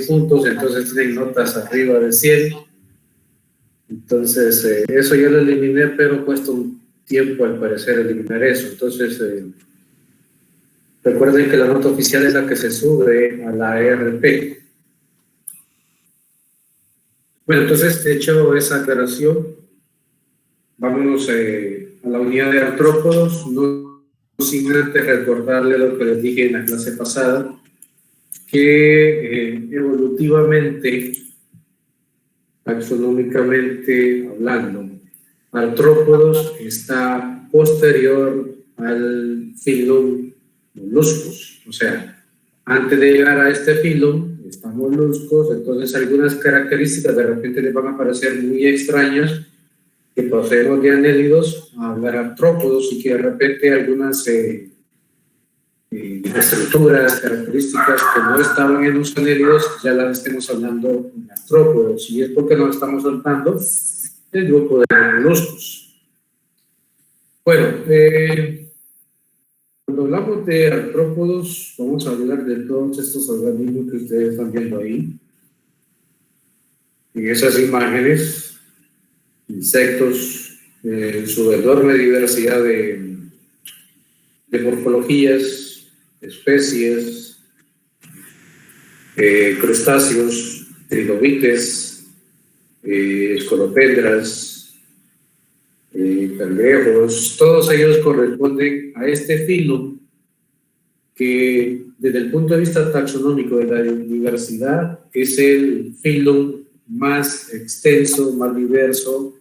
puntos, entonces tienen notas arriba de 100. Entonces, eso yo lo eliminé, pero cuesta un tiempo al parecer eliminar eso. Entonces, recuerden que la nota oficial es la que se sube a la ERP. Bueno, entonces, hecho esa aclaración, vámonos a la unidad de artrópodos, no sin antes recordarle lo que les dije en la clase pasada, que evolutivamente, taxonómicamente hablando, artrópodos está posterior al filum Molluscus, o sea, antes de llegar a este filum están Molluscos, entonces algunas características de repente les van a parecer muy extrañas, que procedemos de anélidos a hablar artrópodos y que de repente algunas estructuras, características que no estaban en los anélidos ya las estemos hablando en artrópodos, y es porque nos estamos saltando el grupo de moluscos. Bueno, cuando hablamos de artrópodos vamos a hablar de todos estos organismos que ustedes están viendo ahí en esas imágenes, insectos, su enorme diversidad de morfologías, especies, crustáceos, trilobites, escolopendras, cangrejos, todos ellos corresponden a este filo que desde el punto de vista taxonómico de la diversidad es el filo más extenso, más diverso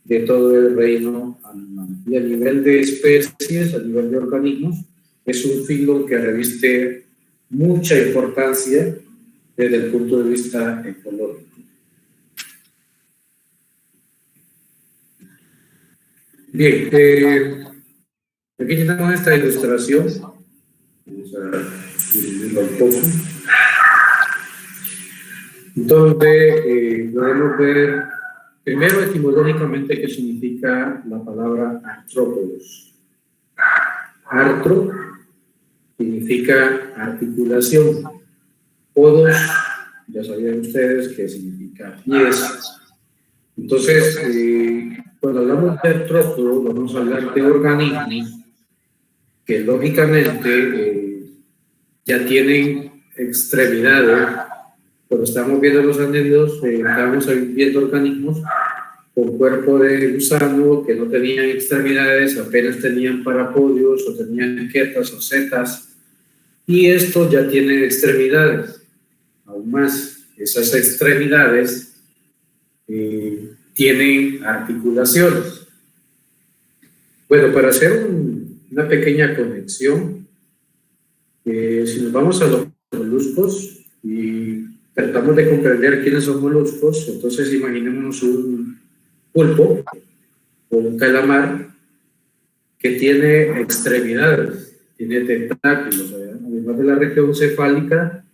de todo el reino animal. Y a nivel de especies, a nivel de organismos, es un filo que reviste mucha importancia desde el punto de vista ecológico. Bien, aquí tenemos esta ilustración. Vamos a dividirlo un poco. Entonces, podemos ver primero etimológicamente qué significa la palabra artrópodos. Artro significa articulación. Podos, ya sabían ustedes que significa pies. Entonces, cuando hablamos de artrópodos, vamos a hablar de organismos que lógicamente ya tienen extremidades. Cuando estamos viendo los anélidos, estamos viendo organismos con cuerpo de gusano que no tenían extremidades, apenas tenían parapodios o tenían quietas o setas, y estos ya tienen extremidades. Aún más, esas extremidades tienen articulaciones. Bueno, para hacer una pequeña conexión, si nos vamos a los moluscos y tratamos de comprender quiénes son moluscos, entonces imaginémonos un pulpo o un calamar que tiene extremidades, tiene tentáculos, además de la región cefálica,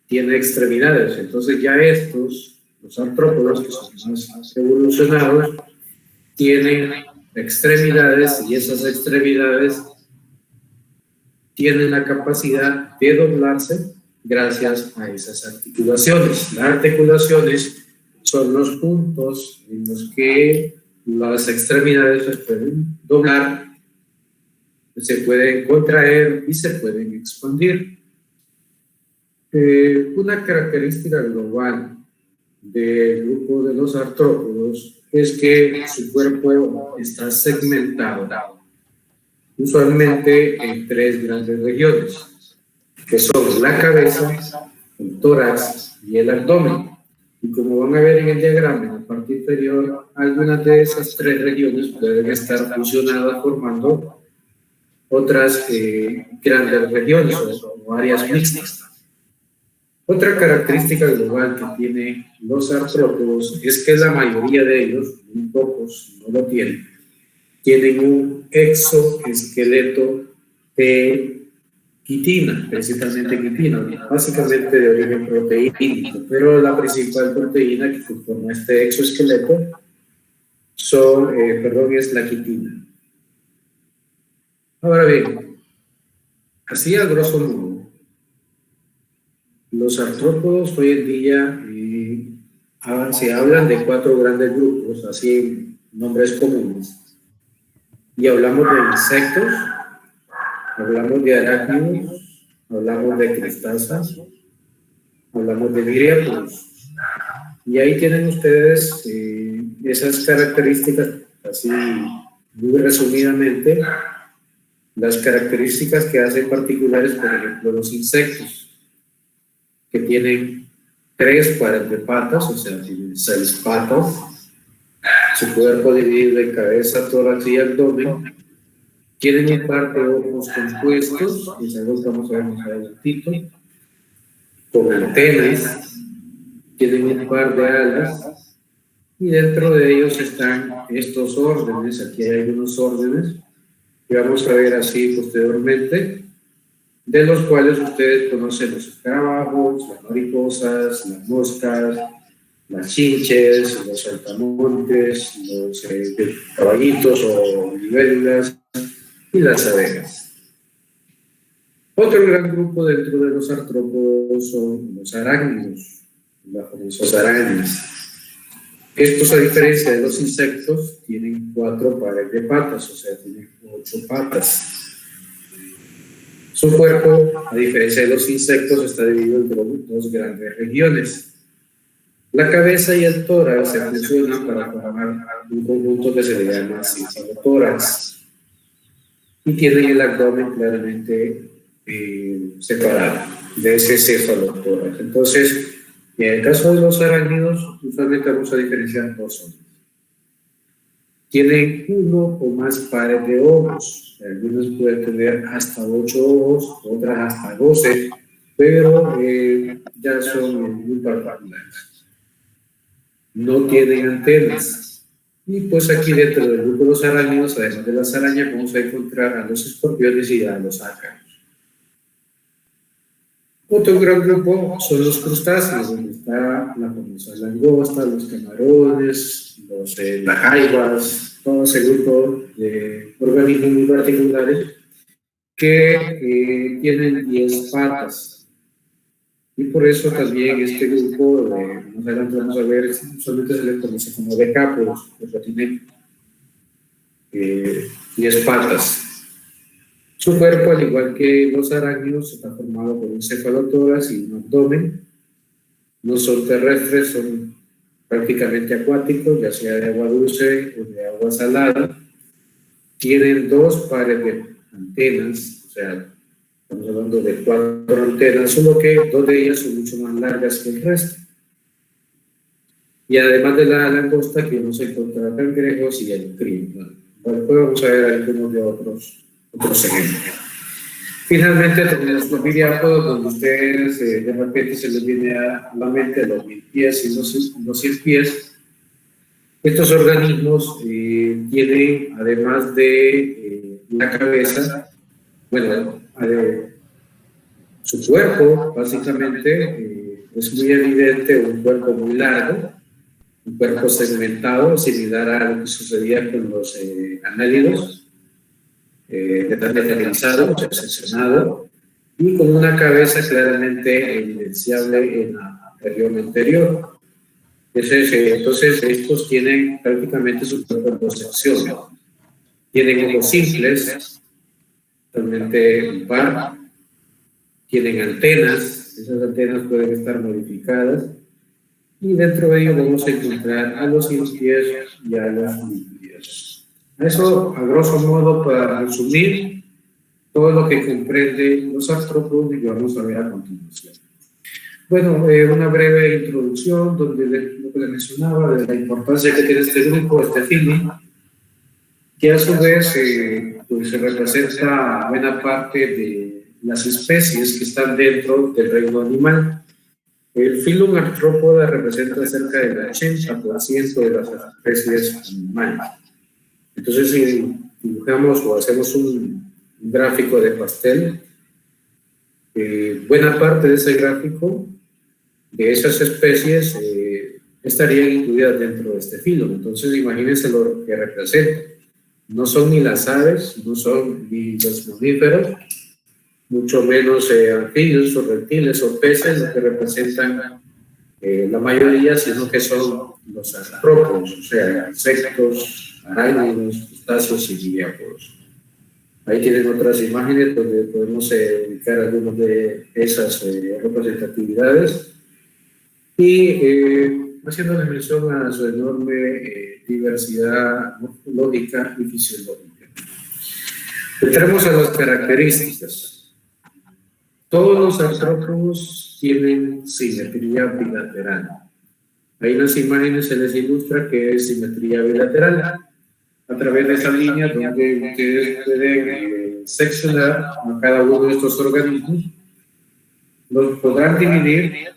tiene extremidades. Entonces ya estos, los artrópodos, que son más evolucionados, tienen extremidades, y esas extremidades tienen la capacidad de doblarse gracias a esas articulaciones. Las articulaciones son los puntos en los que las extremidades se pueden doblar, se pueden contraer y se pueden expandir. Una característica global del grupo de los artrópodos es que su cuerpo está segmentado, usualmente en 3 grandes regiones, que son la cabeza, el tórax y el abdomen. Y como van a ver en el diagrama, en la parte inferior, algunas de esas 3 regiones pueden estar fusionadas formando otras grandes regiones o áreas mixtas. Otra característica global que tienen los artrópodos es que la mayoría de ellos, muy pocos no lo tienen un exoesqueleto de quitina, principalmente quitina, básicamente de origen proteínico, pero la principal proteína que conforma este exoesqueleto es la quitina. Ahora bien, así a grosso modo, Los artrópodos hoy en día se hablan de 4 grandes grupos, así nombres comunes. Y hablamos de insectos, hablamos de arácnidos, hablamos de crustáceos, hablamos de viriápodos. Y ahí tienen ustedes esas características, así muy resumidamente, las características que hacen particulares, por ejemplo, los insectos, que tienen 3 pares de patas, o sea, tienen 6 patas, su cuerpo dividido en cabeza, tórax y abdomen, tienen un par de ojos compuestos, y sabemos que vamos a ver más adelantito, con antenas, tienen un par de alas, y dentro de ellos están estos órdenes. Aquí hay algunos órdenes que vamos a ver así posteriormente, de los cuales ustedes conocen los escarabajos, las mariposas, las moscas, las chinches, los saltamontes, los caballitos o libélulas y las abejas. Otro gran grupo dentro de los artrópodos son los arácnidos, las famosas arañas. Estos, a diferencia de los insectos, tienen 4 pares de patas, o sea, tienen 8 patas. Su cuerpo, a diferencia de los insectos, está dividido en 2 grandes regiones. La cabeza y el tórax se fusionan para formar un conjunto que se le llama cefalotórax, y tienen el abdomen claramente separado de ese cefalotórax. Entonces, en el caso de los arácnidos, usualmente vamos a diferenciar 2 zonas. Tienen 1 o más pares de ojos. Algunos pueden tener hasta 8 ojos, otras hasta 12, pero ya son muy particulares. No tienen antenas. Y pues aquí dentro del grupo de los arácnidos, además de las arañas, vamos a encontrar a los escorpiones y a los ácaros. Otro gran grupo son los crustáceos, donde está la famosa langosta, los camarones, las jaivas, todo ese grupo de organismos muy particulares que tienen 10 patas. Y por eso también este grupo, más adelante vamos a ver, solamente se le conoce como decápodos, porque tienen 10 patas. Su cuerpo, al igual que los arácnidos, está formado por un cefalotórax y un abdomen. No son terrestres, son prácticamente acuáticos, ya sea de agua dulce o de agua salada. Tienen 2 pares de antenas, o sea, estamos hablando de 4 antenas, solo que 2 de ellas son mucho más largas que el resto. Y además de la langosta, que vamos a encontrar cangrejos y el krill. Después vamos a ver algunos de otros ejemplos. Finalmente tenemos los viriápodos, donde ustedes de repente se les viene a la mente los 1000 pies y los 100 pies. Estos organismos tienen, además de la cabeza, bueno, su cuerpo básicamente es muy evidente, un cuerpo muy largo, un cuerpo segmentado, similar a lo que sucedía con los análidos, determinado, seccionado, y con una cabeza claramente evidenciable en la región anterior. Entonces, estos tienen prácticamente su cuerpo en 2 secciones. Tienen ojos simples, totalmente impar, tienen antenas, esas antenas pueden estar modificadas, y dentro de ellos vamos a encontrar a los 100 pies y a los 1000 pies. Eso, a grosso modo, para resumir todo lo que comprende los artrópodos, y vamos a ver a continuación. Bueno, una breve introducción donde lo que les mencionaba de la importancia que tiene este grupo, este filo, que a su vez pues se representa buena parte de las especies que están dentro del reino animal. El filum Arthropoda representa cerca del 80% de las especies animales. Entonces, si dibujamos o hacemos un gráfico de pastel, buena parte de ese gráfico, de esas especies, estarían incluidas dentro de este filo. Entonces, imagínense lo que representa. No son ni las aves, no son ni los mamíferos, mucho menos anfibios o reptiles o peces, lo que representan la mayoría, sino que son los artrópodos, o sea, insectos, arácnidos, crustáceos y diápodos. Ahí tienen otras imágenes donde podemos ubicar algunas de esas representatividades y haciendo mención a su enorme diversidad morfológica y fisiológica. Entramos a las características. Todos los artrópodos tienen simetría bilateral. Ahí en las imágenes se les ilustra que es simetría bilateral. A través de esa línea donde ustedes pueden seccionar a cada uno de estos organismos, los podrán dividir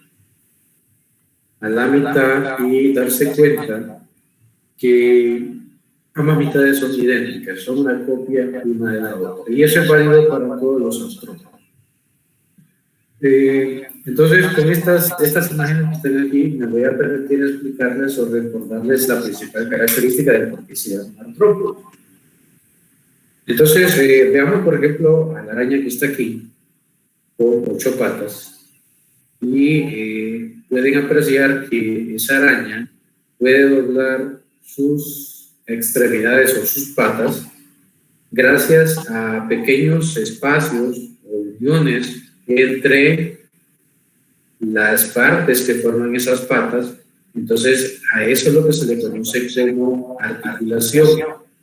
a la mitad y darse cuenta que ambas mitades son idénticas, son una copia una de la otra. Y eso es válido para todos los artrópodos. Entonces, con estas imágenes que están aquí, me voy a permitir explicarles o recordarles la principal característica del por qué se llama artrópodo. Entonces, veamos, por ejemplo, a la araña que está aquí, con 8 patas, y pueden apreciar que esa araña puede doblar sus extremidades o sus patas gracias a pequeños espacios o uniones entre las partes que forman esas patas. Entonces, a eso es lo que se le conoce como articulación.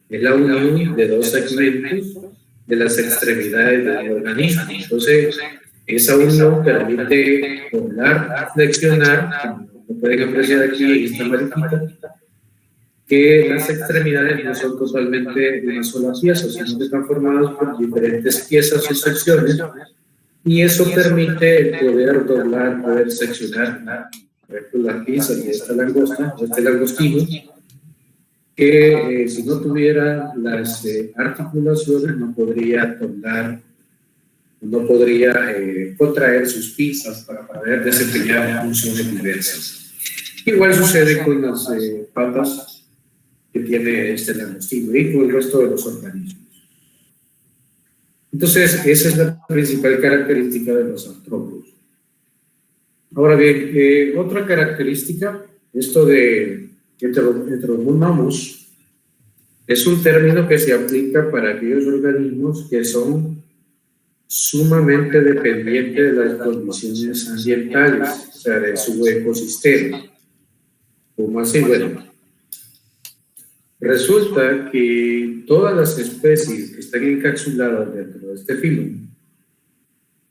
Es la unión de dos segmentos de las extremidades del organismo. Entonces, esa unión permite doblar, flexionar, como lo pueden apreciar aquí en esta mariquita, que las extremidades no son totalmente de una sola pieza, sino que están formadas por diferentes piezas o secciones, y eso permite poder doblar, poder seccionar, por ejemplo, la pinza de esta langosta, o este langostino, que si no tuviera las articulaciones no podría doblar, no podría contraer sus pinzas para poder desempeñar funciones diversas. Igual sucede con las patas que tiene este langostino y con el resto de los organismos. Entonces, esa es la principal característica de los artrópodos. Ahora bien, otra característica, esto de heteronomos, es un término que se aplica para aquellos organismos que son sumamente dependientes de las condiciones ambientales, o sea, de su ecosistema. ¿Cómo así? Bueno, resulta que todas las especies que están encapsuladas dentro de este filón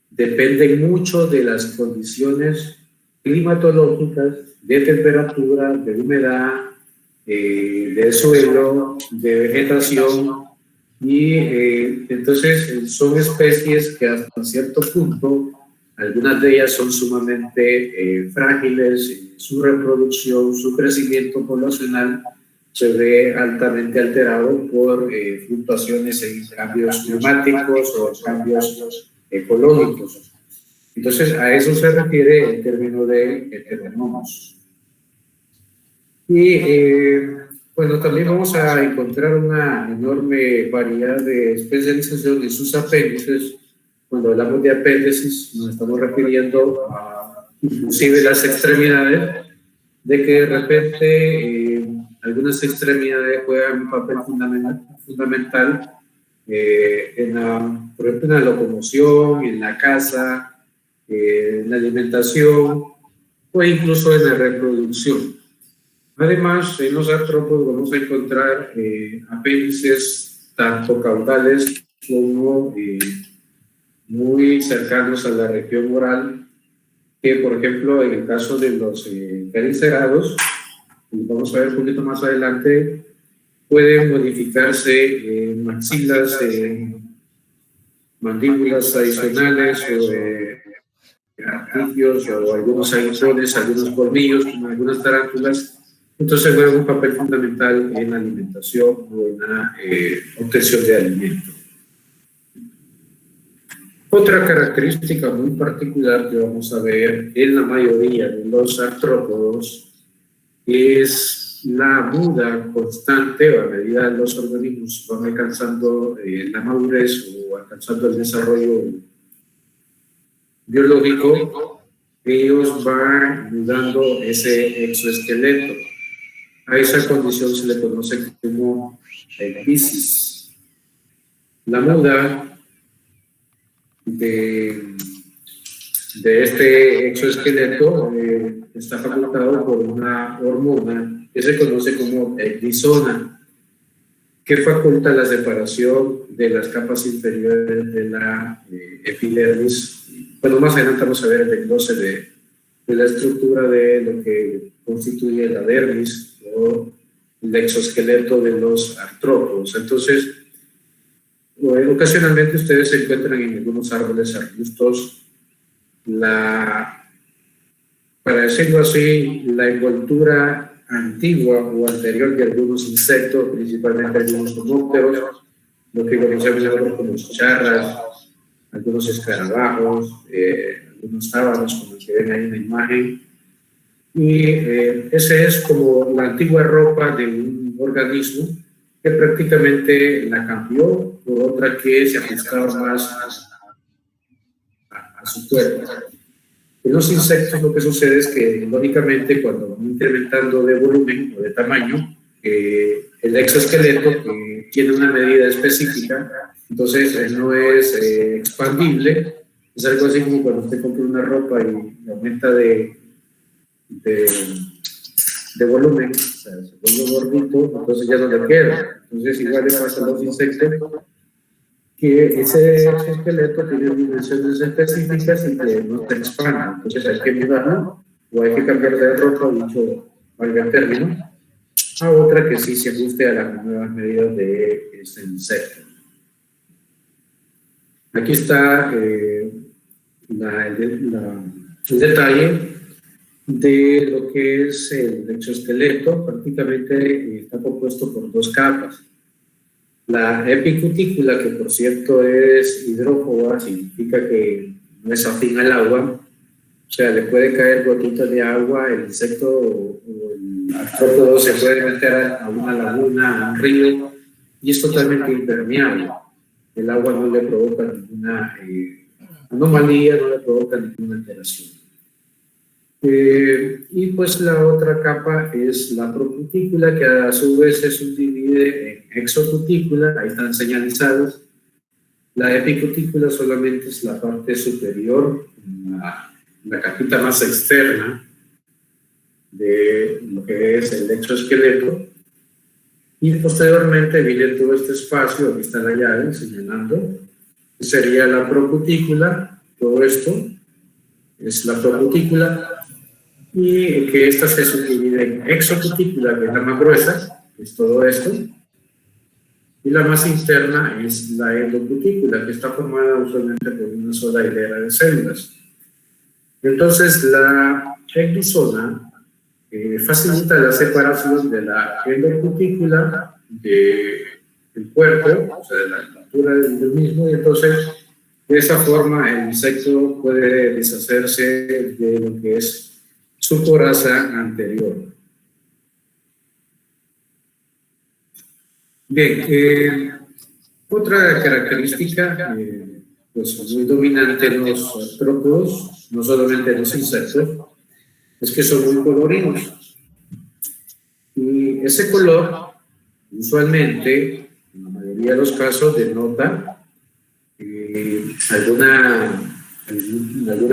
dependen mucho de las condiciones climatológicas, de temperatura, de humedad, de suelo, de vegetación, y entonces son especies que hasta cierto punto, algunas de ellas son sumamente frágiles, su reproducción, su crecimiento poblacional se ve altamente alterado por fluctuaciones en cambios climáticos o cambios ecológicos. Entonces, a eso se refiere el término de heteronomos. Y bueno, también vamos a encontrar una enorme variedad de especialización en sus apéndices. Cuando hablamos de apéndices, nos estamos refiriendo a inclusive las extremidades, de que de repente algunas extremidades juegan un papel fundamental por ejemplo, en la locomoción, en la caza, en la alimentación o incluso en la reproducción. Además, en los artrópodos vamos a encontrar apéndices tanto caudales como muy cercanos a la región oral, que por ejemplo en el caso de los pericerados, y vamos a ver un poquito más adelante, pueden modificarse maxilas, mandíbulas adicionales o artigios o algunos aguijones, algunos colmillos, como algunas tarántulas. Entonces juega un papel fundamental en la alimentación o en la obtención de alimento. Otra característica muy particular que vamos a ver en la mayoría de los artrópodos es la muda constante, a medida que los organismos van alcanzando la madurez o alcanzando el desarrollo biológico, ellos van dando ese exoesqueleto. A esa condición se le conoce como ecdysis. La muda de este exoesqueleto está facultado por una hormona que se conoce como ecdisona, que faculta la separación de las capas inferiores de la epidermis. Bueno, más adelante vamos a ver el desglose de la estructura de lo que constituye la dermis o el exoesqueleto de los artrópodos. Entonces, ocasionalmente ustedes se encuentran en algunos árboles, arbustos, para decirlo así, la envoltura antigua o anterior de algunos insectos, principalmente algunos homópteros, lo que conocemos ahora como chicharras, algunos escarabajos, algunos sábanos, como el que ven ahí en la imagen. Y esa es como la antigua ropa de un organismo que prácticamente la cambió por otra que se ajustaba más a su cuerpo. En los insectos lo que sucede es que, lógicamente, cuando van incrementando de volumen o de tamaño, el exoesqueleto tiene una medida específica, entonces no es expandible. Es algo así como cuando usted compra una ropa y aumenta de volumen, o sea, se vuelve gordito, entonces ya no le queda. Entonces igual le pasa a los insectos, que ese exoesqueleto tiene dimensiones específicas y que no se expande. Entonces hay que mudarlo o hay que cambiar de ropa, dicho valga el término, a otra que sí se ajuste a las nuevas medidas de ese insecto. Aquí está el detalle de lo que es el exoesqueleto. Prácticamente está compuesto por dos capas. La epicutícula, que por cierto es hidrófoba, significa que no es afín al agua, o sea, le puede caer gotitas de agua, el insecto o el artrópodo se puede meter a una laguna, a un río, y es totalmente impermeable. El agua no le provoca ninguna anomalía, no le provoca ninguna alteración. Y pues la otra capa es la procutícula, que a su vez se subdivide en exocutícula, ahí están señalizadas. La epicutícula solamente es la parte superior, la capita más externa de lo que es el exoesqueleto, y posteriormente viene todo este espacio, aquí está la llave señalando, que sería la procutícula. Todo esto es la procutícula, y que esta se subdivide en exocutícula, que es la más gruesa, que es todo esto, y la más interna es la endocutícula, que está formada usualmente por una sola hilera de células. Entonces, la ecdisona facilita la separación de la endocutícula del cuerpo, o sea, de la estructura del mismo, y entonces, de esa forma, el insecto puede deshacerse de lo que es su coraza anterior. Bien, otra característica pues muy dominante en los artrópodos, no solamente en los insectos, es que son muy coloridos. Y ese color, usualmente, en la mayoría de los casos, denota alguna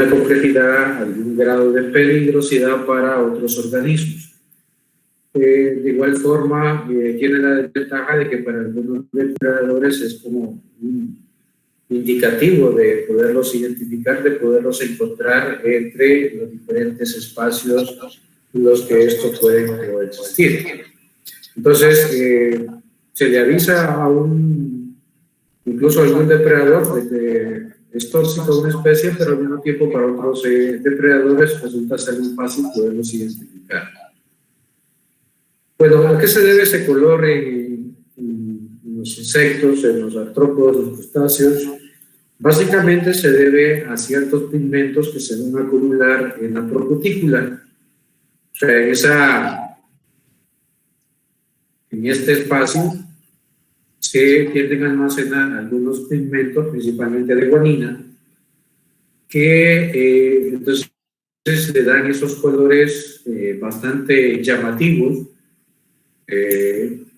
complejidad, algún grado de peligrosidad para otros organismos. De igual forma, tiene la desventaja de que para algunos depredadores es como un indicativo de poderlos identificar, de poderlos encontrar entre los diferentes espacios en los que estos pueden coexistir. Entonces, se le avisa incluso a algún depredador de que es tóxico una especie, pero al mismo tiempo para otros depredadores resulta ser muy fácil poderlos identificar. Bueno, ¿a qué se debe ese color en los insectos, en los artrópodos, los crustáceos? Básicamente se debe a ciertos pigmentos que se van a acumular en la procutícula. O sea, en este espacio se tienden a almacenar algunos pigmentos, principalmente de guanina, que entonces le dan esos colores bastante llamativos,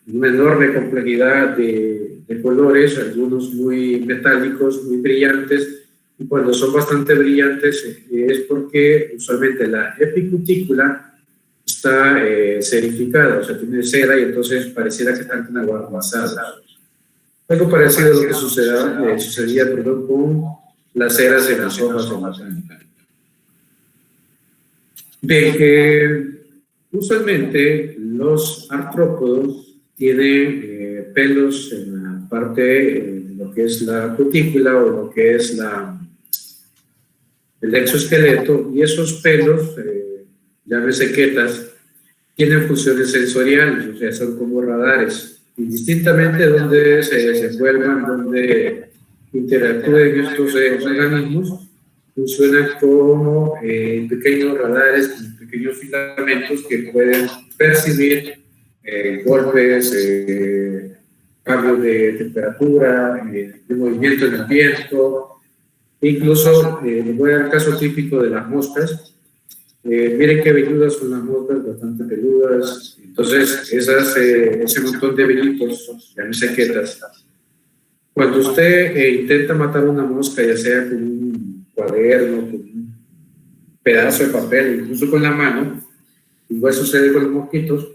una enorme complejidad de colores, algunos muy metálicos, muy brillantes, y cuando son bastante brillantes es porque usualmente la epicutícula está serificada, o sea, tiene cera y entonces pareciera que están aguardazados. Algo parecido a lo que sucedía con las ceras en las hojas de la planta. Bien, usualmente los artrópodos tienen pelos en la parte de lo que es la cutícula o lo que es el exoesqueleto, y esos pelos, llámese quetas, tienen funciones sensoriales, o sea, son como radares, indistintamente donde se envuelvan, donde interactúen estos organismos, funcionan como pequeños radares, como pequeños filamentos que pueden percibir golpes, cambios de temperatura, de movimiento en el viento, incluso les voy a dar el caso típico de las moscas. Miren qué velludas son las moscas, bastante peludas. Entonces, ese montón de vellitos, llámese quetas. Cuando usted intenta matar una mosca, ya sea con un cuaderno, con un pedazo de papel, incluso con la mano, igual sucede con los mosquitos.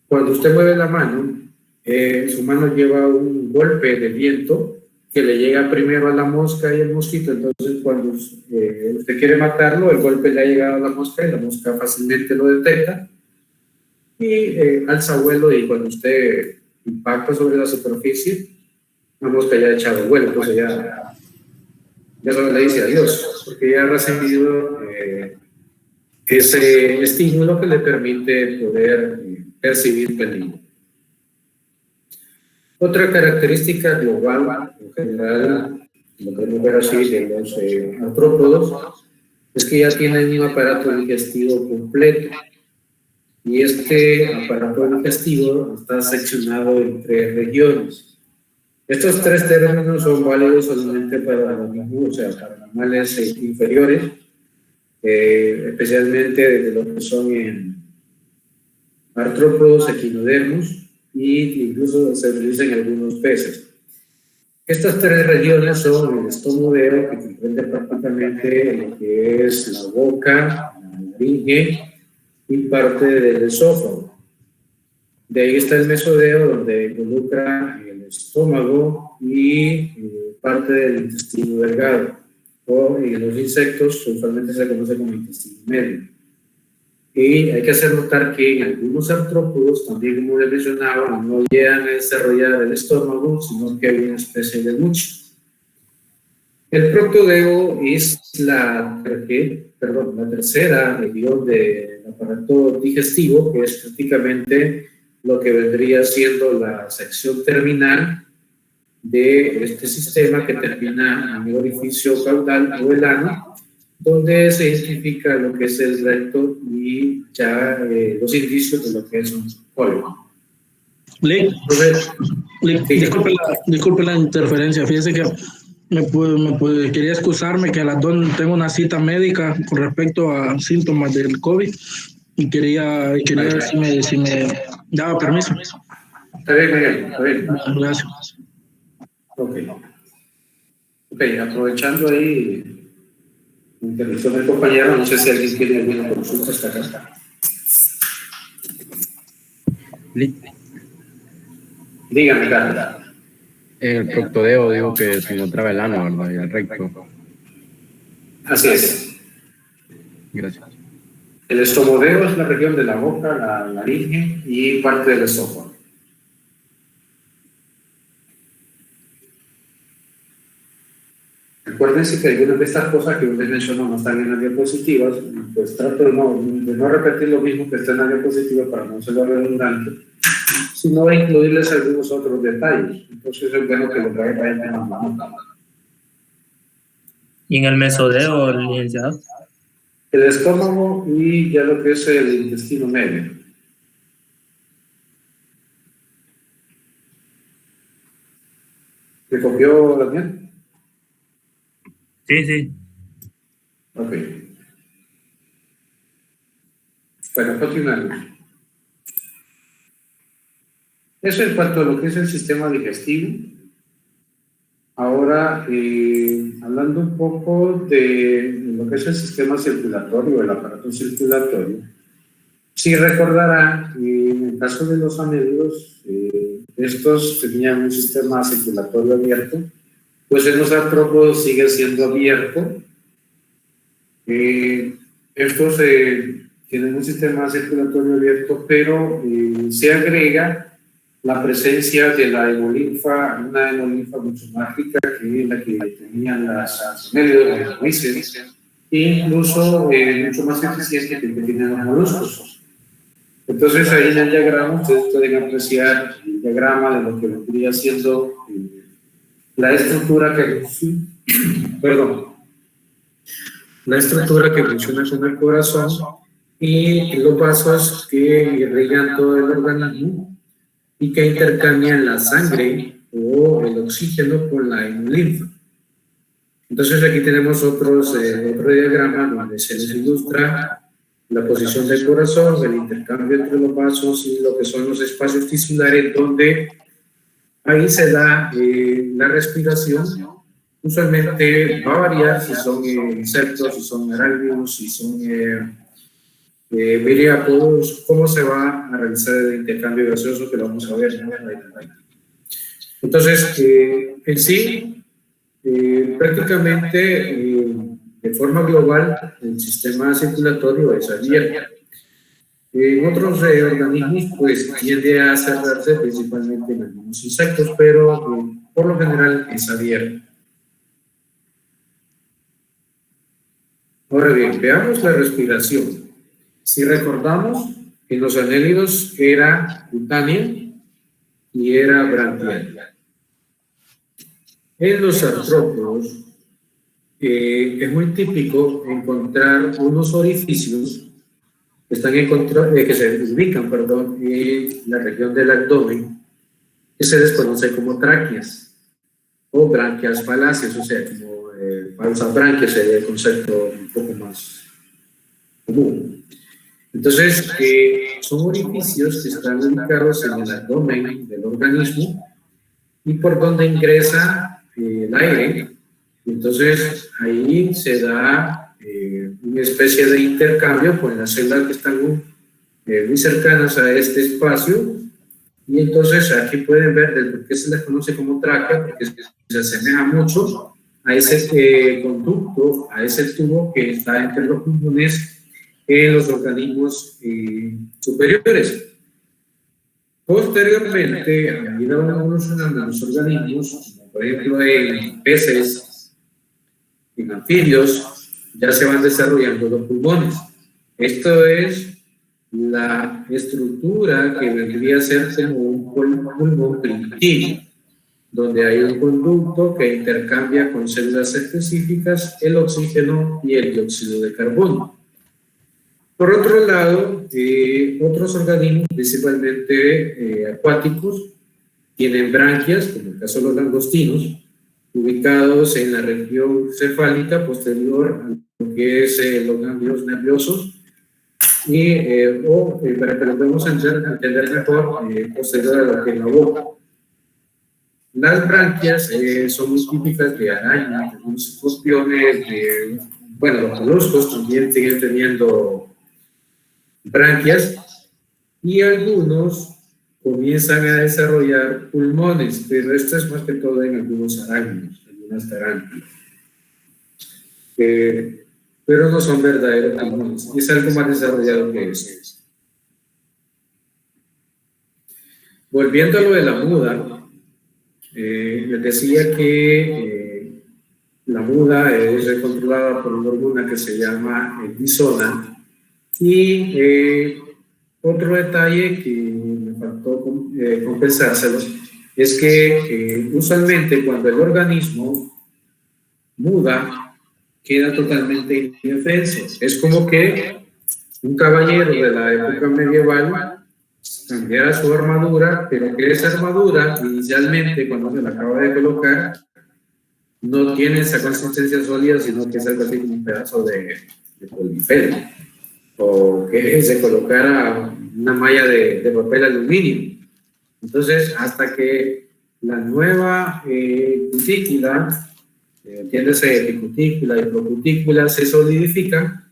Cuando usted mueve la mano, su mano lleva un golpe de viento que le llega primero a la mosca y al mosquito. Entonces, cuando usted quiere matarlo, el golpe le ha llegado a la mosca y la mosca fácilmente lo detecta y alza vuelo, y cuando usted impacta sobre la superficie, la mosca ya ha echado vuelo, entonces ya solo le dice adiós, porque ya ha recibido ese estímulo que le permite poder percibir peligro. Otra característica global, en general, lo podemos ver así de los artrópodos, es que ya tienen un aparato digestivo completo. Y este aparato digestivo está seccionado en 3 regiones. Estos 3 términos son válidos solamente para los, o sea, para animales inferiores, especialmente desde lo que son en artrópodos, equinodermos, y incluso se utilizan algunos peces. Estas 3 regiones son el estomodeo, que comprende prácticamente lo que es la boca, la laringe y parte del esófago. De ahí está el mesodeo, donde involucra el estómago y parte del intestino delgado, o en los insectos usualmente se conoce como intestino medio. Y hay que hacer notar que en algunos artrópodos, también como les mencionaba, no llegan a desarrollar el estómago, sino que hay una especie de buche. El proctodeo es la tercera región del aparato digestivo, que es prácticamente lo que vendría siendo la sección terminal de este sistema, que termina en el orificio caudal o el ano, donde se identifica lo que es el recto y ya los indicios de lo que es un cólico. Disculpe la interferencia. Fíjese que quería excusarme que a las 2 tengo una cita médica con respecto a síntomas del COVID y quería ver si me daba permiso. Está bien, está bien. Gracias. Ok, aprovechando ahí la intervención del compañero, no sé si alguien tiene alguna consulta hasta acá. Dígame, Carla. El proctodeo, digo que se encontraba el ano, ¿verdad? Y el recto. Así es. Gracias. El estomodeo es la región de la boca, la laringe y parte del esófago. Acuérdense que algunas de estas cosas que les menciono no están en las diapositivas, pues trato de no repetir lo mismo que está en la diapositiva para no ser redundante, sino de incluirles algunos otros detalles. Entonces es bueno que lo vayan anotando. ¿Y en el mesodeo, licenciado? El estómago y ya lo que es el intestino medio. ¿Me copió, Daniel? Sí. Ok. Bueno, continuamos. Eso en cuanto a lo que es el sistema digestivo. Ahora, hablando un poco de lo que es el sistema circulatorio, el aparato circulatorio, sí recordarán que en el caso de los anélidos, estos tenían un sistema circulatorio abierto, pues en los artrópodos sigue siendo abierto. Estos tienen un sistema circulatorio abierto, pero se agrega la presencia de la hemolinfa, una hemolinfa mucho más rica que la que tenían las anélidos, los raíces, e incluso mucho más eficiente que el que tienen los moluscos. Entonces ahí en el diagrama ustedes pueden apreciar el diagrama de lo que vendría siendo la estructura que la estructura que funciona con el corazón y los vasos que irrigan todo el organismo y que intercambian la sangre o el oxígeno con la hemolinfa. Entonces aquí tenemos otro diagrama donde se les ilustra la posición del corazón, el intercambio entre los vasos y lo que son los espacios tisulares, donde ahí se da la respiración. Usualmente va a variar si son insectos, si son arácnidos, si son viriápodos, cómo se va a realizar el intercambio gaseoso, que lo vamos a ver, ¿no? Entonces, en sí, prácticamente de forma global, el sistema circulatorio es abierto. En otros organismos, pues tiende a cerrarse, principalmente en algunos insectos, pero por lo general es abierto. Ahora bien, veamos la respiración. Si recordamos, en los anélidos era cutánea y era branquial. En los artrópodos es muy típico encontrar unos orificios que se ubican, en la región del abdomen, que se desconoce como tráqueas o branquias faláceas, o sea, como falsas branquias, sería el concepto un poco más común. Entonces, son orificios que están ubicados en el abdomen del organismo y por donde ingresa el aire. Entonces, ahí se da una especie de intercambio con las células que están muy cercanas a este espacio. Y entonces aquí pueden ver del por qué se les conoce como tráquea, porque se asemeja mucho a ese conducto, a ese tubo que está entre los pulmones en los organismos superiores. Posteriormente, a medida que van evolucionando los organismos, como por ejemplo en peces, en anfibios, ya se van desarrollando los pulmones. Esto es la estructura que vendría a ser como un pulmón primitivo, donde hay un conducto que intercambia con células específicas el oxígeno y el dióxido de carbono. Por otro lado, otros organismos, principalmente acuáticos, tienen branquias, como el caso de los langostinos, ubicados en la región cefálica posterior a lo que es los ganglios nerviosos, para que lo podamos entender mejor, posterior a lo que es la boca. Las branquias son muy típicas de arañas, de los escorpiones, los moluscos también siguen teniendo branquias, y algunos comienzan a desarrollar pulmones, pero esto es más que todo en algunos arácnidos, algunas tarántulas. Pero no son verdaderos pulmones, es algo más desarrollado que eso. Volviendo a lo de la muda, les decía que la muda es controlada por una hormona que se llama epsona. Y otro detalle que me faltó compensárselo es que usualmente cuando el organismo muda, queda totalmente indefenso. Es como que un caballero de la época medieval cambiara su armadura, pero que esa armadura inicialmente, cuando se la acaba de colocar, no tiene esa consistencia sólida, sino que es algo así como un pedazo de polifeno, o que se colocara una malla de papel aluminio. Entonces, hasta que la nueva cutícula, entiéndase epicutícula y procutícula, se solidifican,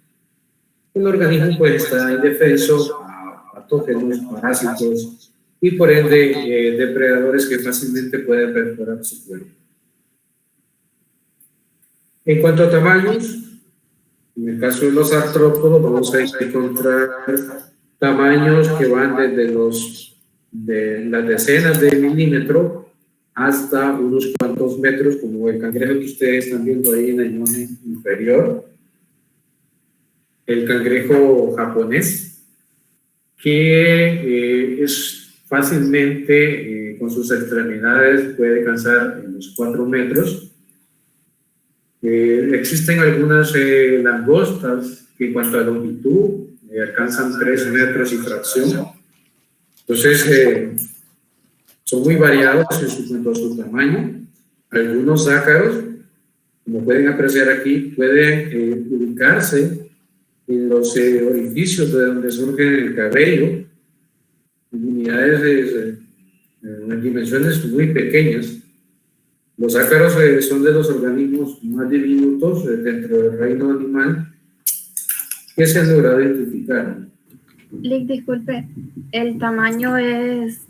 el organismo pues está indefenso a patógenos, parásitos y por ende depredadores que fácilmente pueden perforar su cuerpo. En cuanto a tamaños, en el caso de los artrópodos vamos a encontrar tamaños que van desde de las decenas de milímetros hasta unos cuantos metros, como el cangrejo que ustedes están viendo ahí en la imagen inferior, el cangrejo japonés, que es fácilmente, con sus extremidades, puede alcanzar los 4 metros. Existen algunas langostas que en cuanto a longitud alcanzan 3 metros y fracción. Entonces, son muy variados en cuanto a su tamaño. Algunos ácaros, como pueden apreciar aquí, pueden ubicarse en los orificios de donde surge el cabello, en unidades en dimensiones muy pequeñas. Los ácaros son de los organismos más diminutos dentro del reino animal que se han logrado identificar. Lick, disculpe, ¿el tamaño es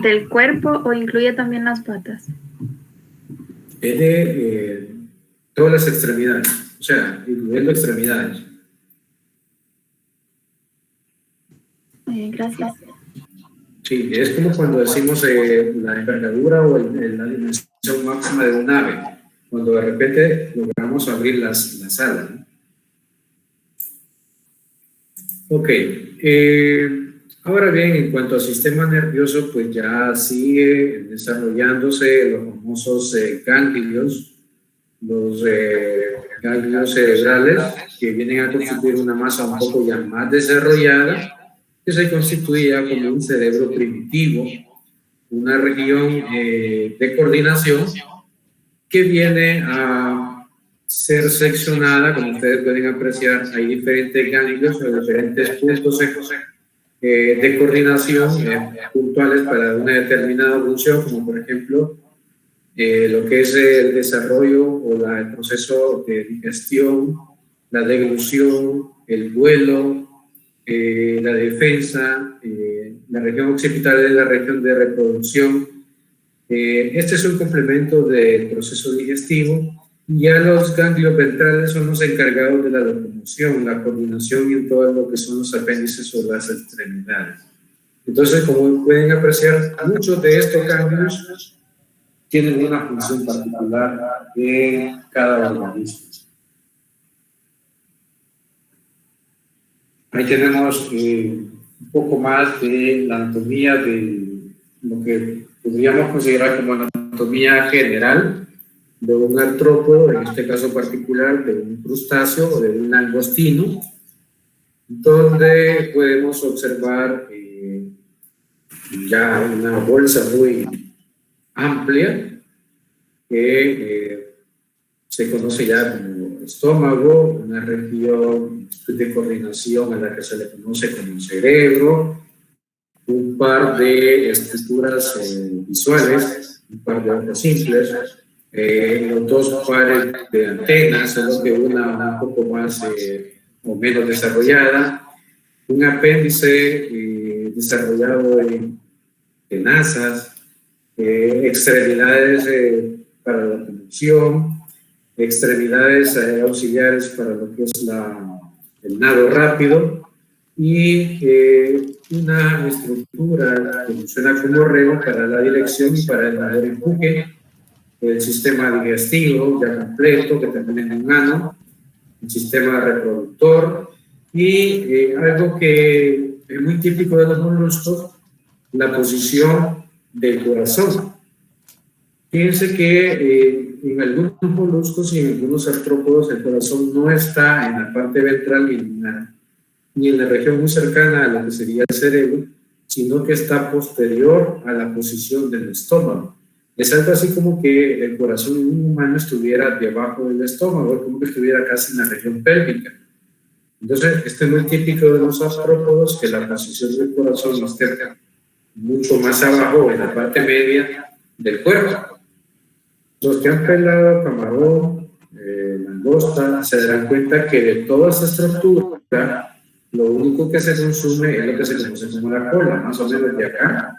del cuerpo o incluye también las patas? Es de todas las extremidades, o sea, incluyendo extremidades. Gracias. Sí, es como cuando decimos la envergadura o la dimensión máxima de un ave, cuando de repente logramos abrir las alas, ¿no? Ok, ahora bien, en cuanto al sistema nervioso, pues ya sigue desarrollándose los famosos ganglios, los ganglios cerebrales, que vienen a constituir una masa un poco ya más desarrollada, que se constituía como un cerebro primitivo, una región de coordinación que viene a ser seccionada, como ustedes pueden apreciar. Hay diferentes ganglios o diferentes puntos de coordinación puntuales para una determinada función, como por ejemplo lo que es el desarrollo o el proceso de digestión, la deglución, el vuelo, la defensa, la región occipital es la región de reproducción. Este es un complemento del proceso digestivo. Ya los ganglios ventrales son los encargados de la locomoción, la coordinación y todo lo que son los apéndices o las extremidades. Entonces, como pueden apreciar, muchos de estos ganglios tienen una función particular en cada organismo. Ahí tenemos un poco más de la anatomía de lo que podríamos considerar como anatomía general de un artrópodo, en este caso particular de un crustáceo o de un langostino, donde podemos observar ya una bolsa muy amplia que se conoce ya como estómago, una región de coordinación a la que se le conoce como cerebro, un par de estructuras visuales, un par de ojos simples, los dos pares de antenas, solo que una un poco más o menos desarrollada, un apéndice desarrollado en tenazas, extremidades para la conducción, extremidades auxiliares para lo que es el nado rápido y una estructura que funciona como remo para la dirección y para el mayor empuje, el sistema digestivo ya completo, que también es un ano, el sistema reproductor y algo que es muy típico de los moluscos, la posición del corazón. Fíjense que en algunos moluscos y en algunos artrópodos el corazón no está en la parte ventral ni en la región muy cercana a lo que sería el cerebro, sino que está posterior a la posición del estómago. Es algo así como que el corazón de un humano estuviera debajo del estómago, como que estuviera casi en la región pélvica. Entonces, este es muy típico de los artrópodos, que la posición del corazón esté mucho más abajo, en la parte media del cuerpo. Los que han pelado camarón, langosta, se darán cuenta que de toda esta estructura, lo único que se consume es lo que se conoce como la cola, más o menos de acá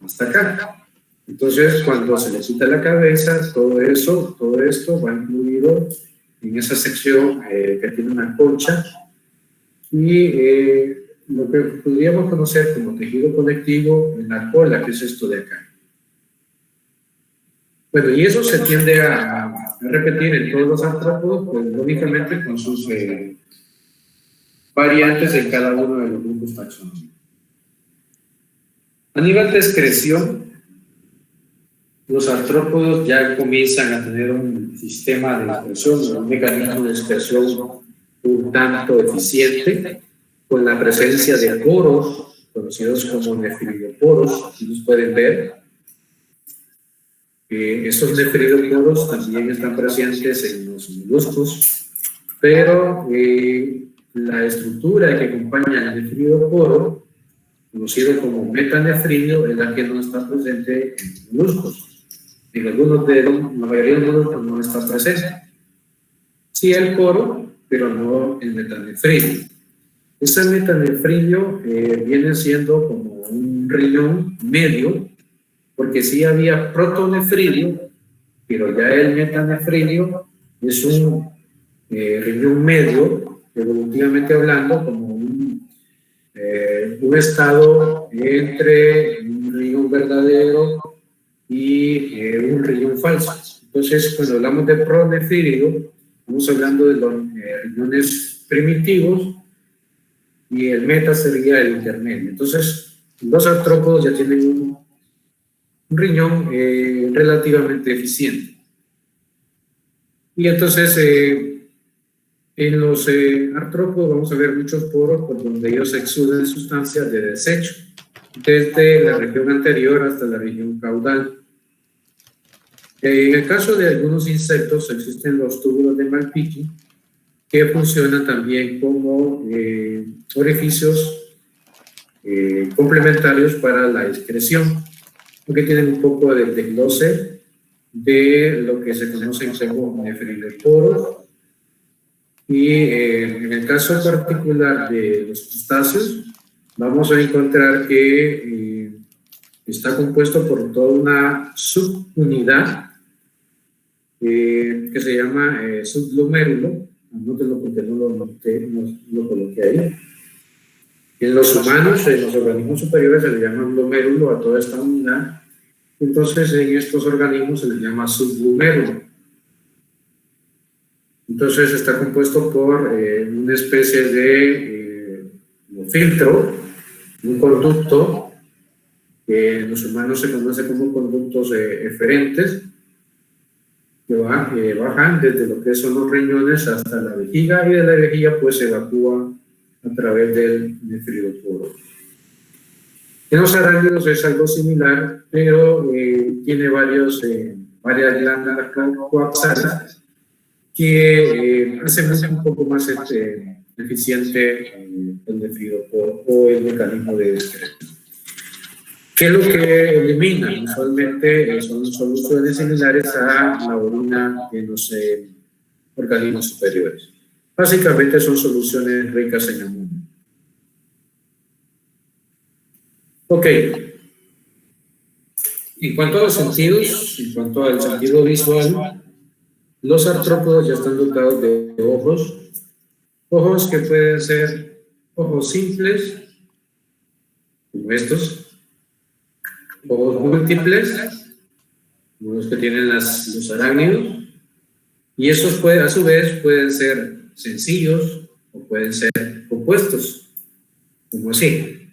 hasta acá. Entonces, cuando se le quita la cabeza, todo esto va incluido en esa sección que tiene una concha, y lo que podríamos conocer como tejido conectivo en la cola, que es esto de acá. Bueno, y eso se tiende a repetir en todos los artrópodos, pues lógicamente con sus variantes en cada uno de los grupos taxonómicos. A nivel de excreción, los artrópodos ya comienzan a tener un sistema de excreción, un mecanismo de excreción un tanto eficiente, con la presencia de poros, conocidos como nefridoporos. Aquí los pueden ver. Estos nefridoporos también están presentes en los moluscos, pero la estructura que acompaña al nefridoporo, conocido como metanefridio, es la que no está presente en los moluscos. En algunos de ellos, la mayoría de los moluscos no está presente. Sí el poro, pero no el metanefridio. Ese metanefridio viene siendo como un riñón medio, porque sí había protonefridio, pero ya el metanefridio es un riñón medio, evolutivamente hablando, como un estado entre un riñón verdadero y un riñón falso. Entonces, cuando hablamos de pronefridio, estamos hablando de los riñones primitivos, y el meta sería el intermedio. Entonces, los artrópodos ya tienen un riñón relativamente eficiente. Y entonces, en los artrópodos vamos a ver muchos poros por donde ellos exudan sustancias de desecho, desde la región anterior hasta la región caudal. En el caso de algunos insectos existen los túbulos de Malpighi, que funcionan también como orificios complementarios para la excreción, porque tienen un poco del desglose de lo que se conocen como nefridoporos. Y en el caso particular de los crustáceos, vamos a encontrar que está compuesto por toda una subunidad que se llama subglomérulo. Anótenlo porque no lo coloqué ahí. En los humanos, en los organismos superiores, se le llama glomérulo a toda esta unidad. Entonces, en estos organismos se les llama subglomérulo. Entonces, está compuesto por una especie de filtro, un conducto, que en los humanos se conoce como conductos eferentes, que bajan desde lo que son los riñones hasta la vejiga, y de la vejiga pues se evacúa a través del nefridoporo. En los arácnidos es algo similar, pero tiene varias glándulas coaxales que hacen un poco más eficiente el nefridoporo o el mecanismo de excreción. ¿Qué es lo que elimina? Usualmente son soluciones similares a la orina en los organismos superiores. Básicamente son soluciones ricas en amonio. Ok. En cuanto a los sentidos, en cuanto al sentido visual, los artrópodos ya están dotados de ojos que pueden ser ojos simples, como estos, ojos múltiples, como los que tienen los arácnidos, y esos a su vez pueden ser sencillos o pueden ser compuestos, como así.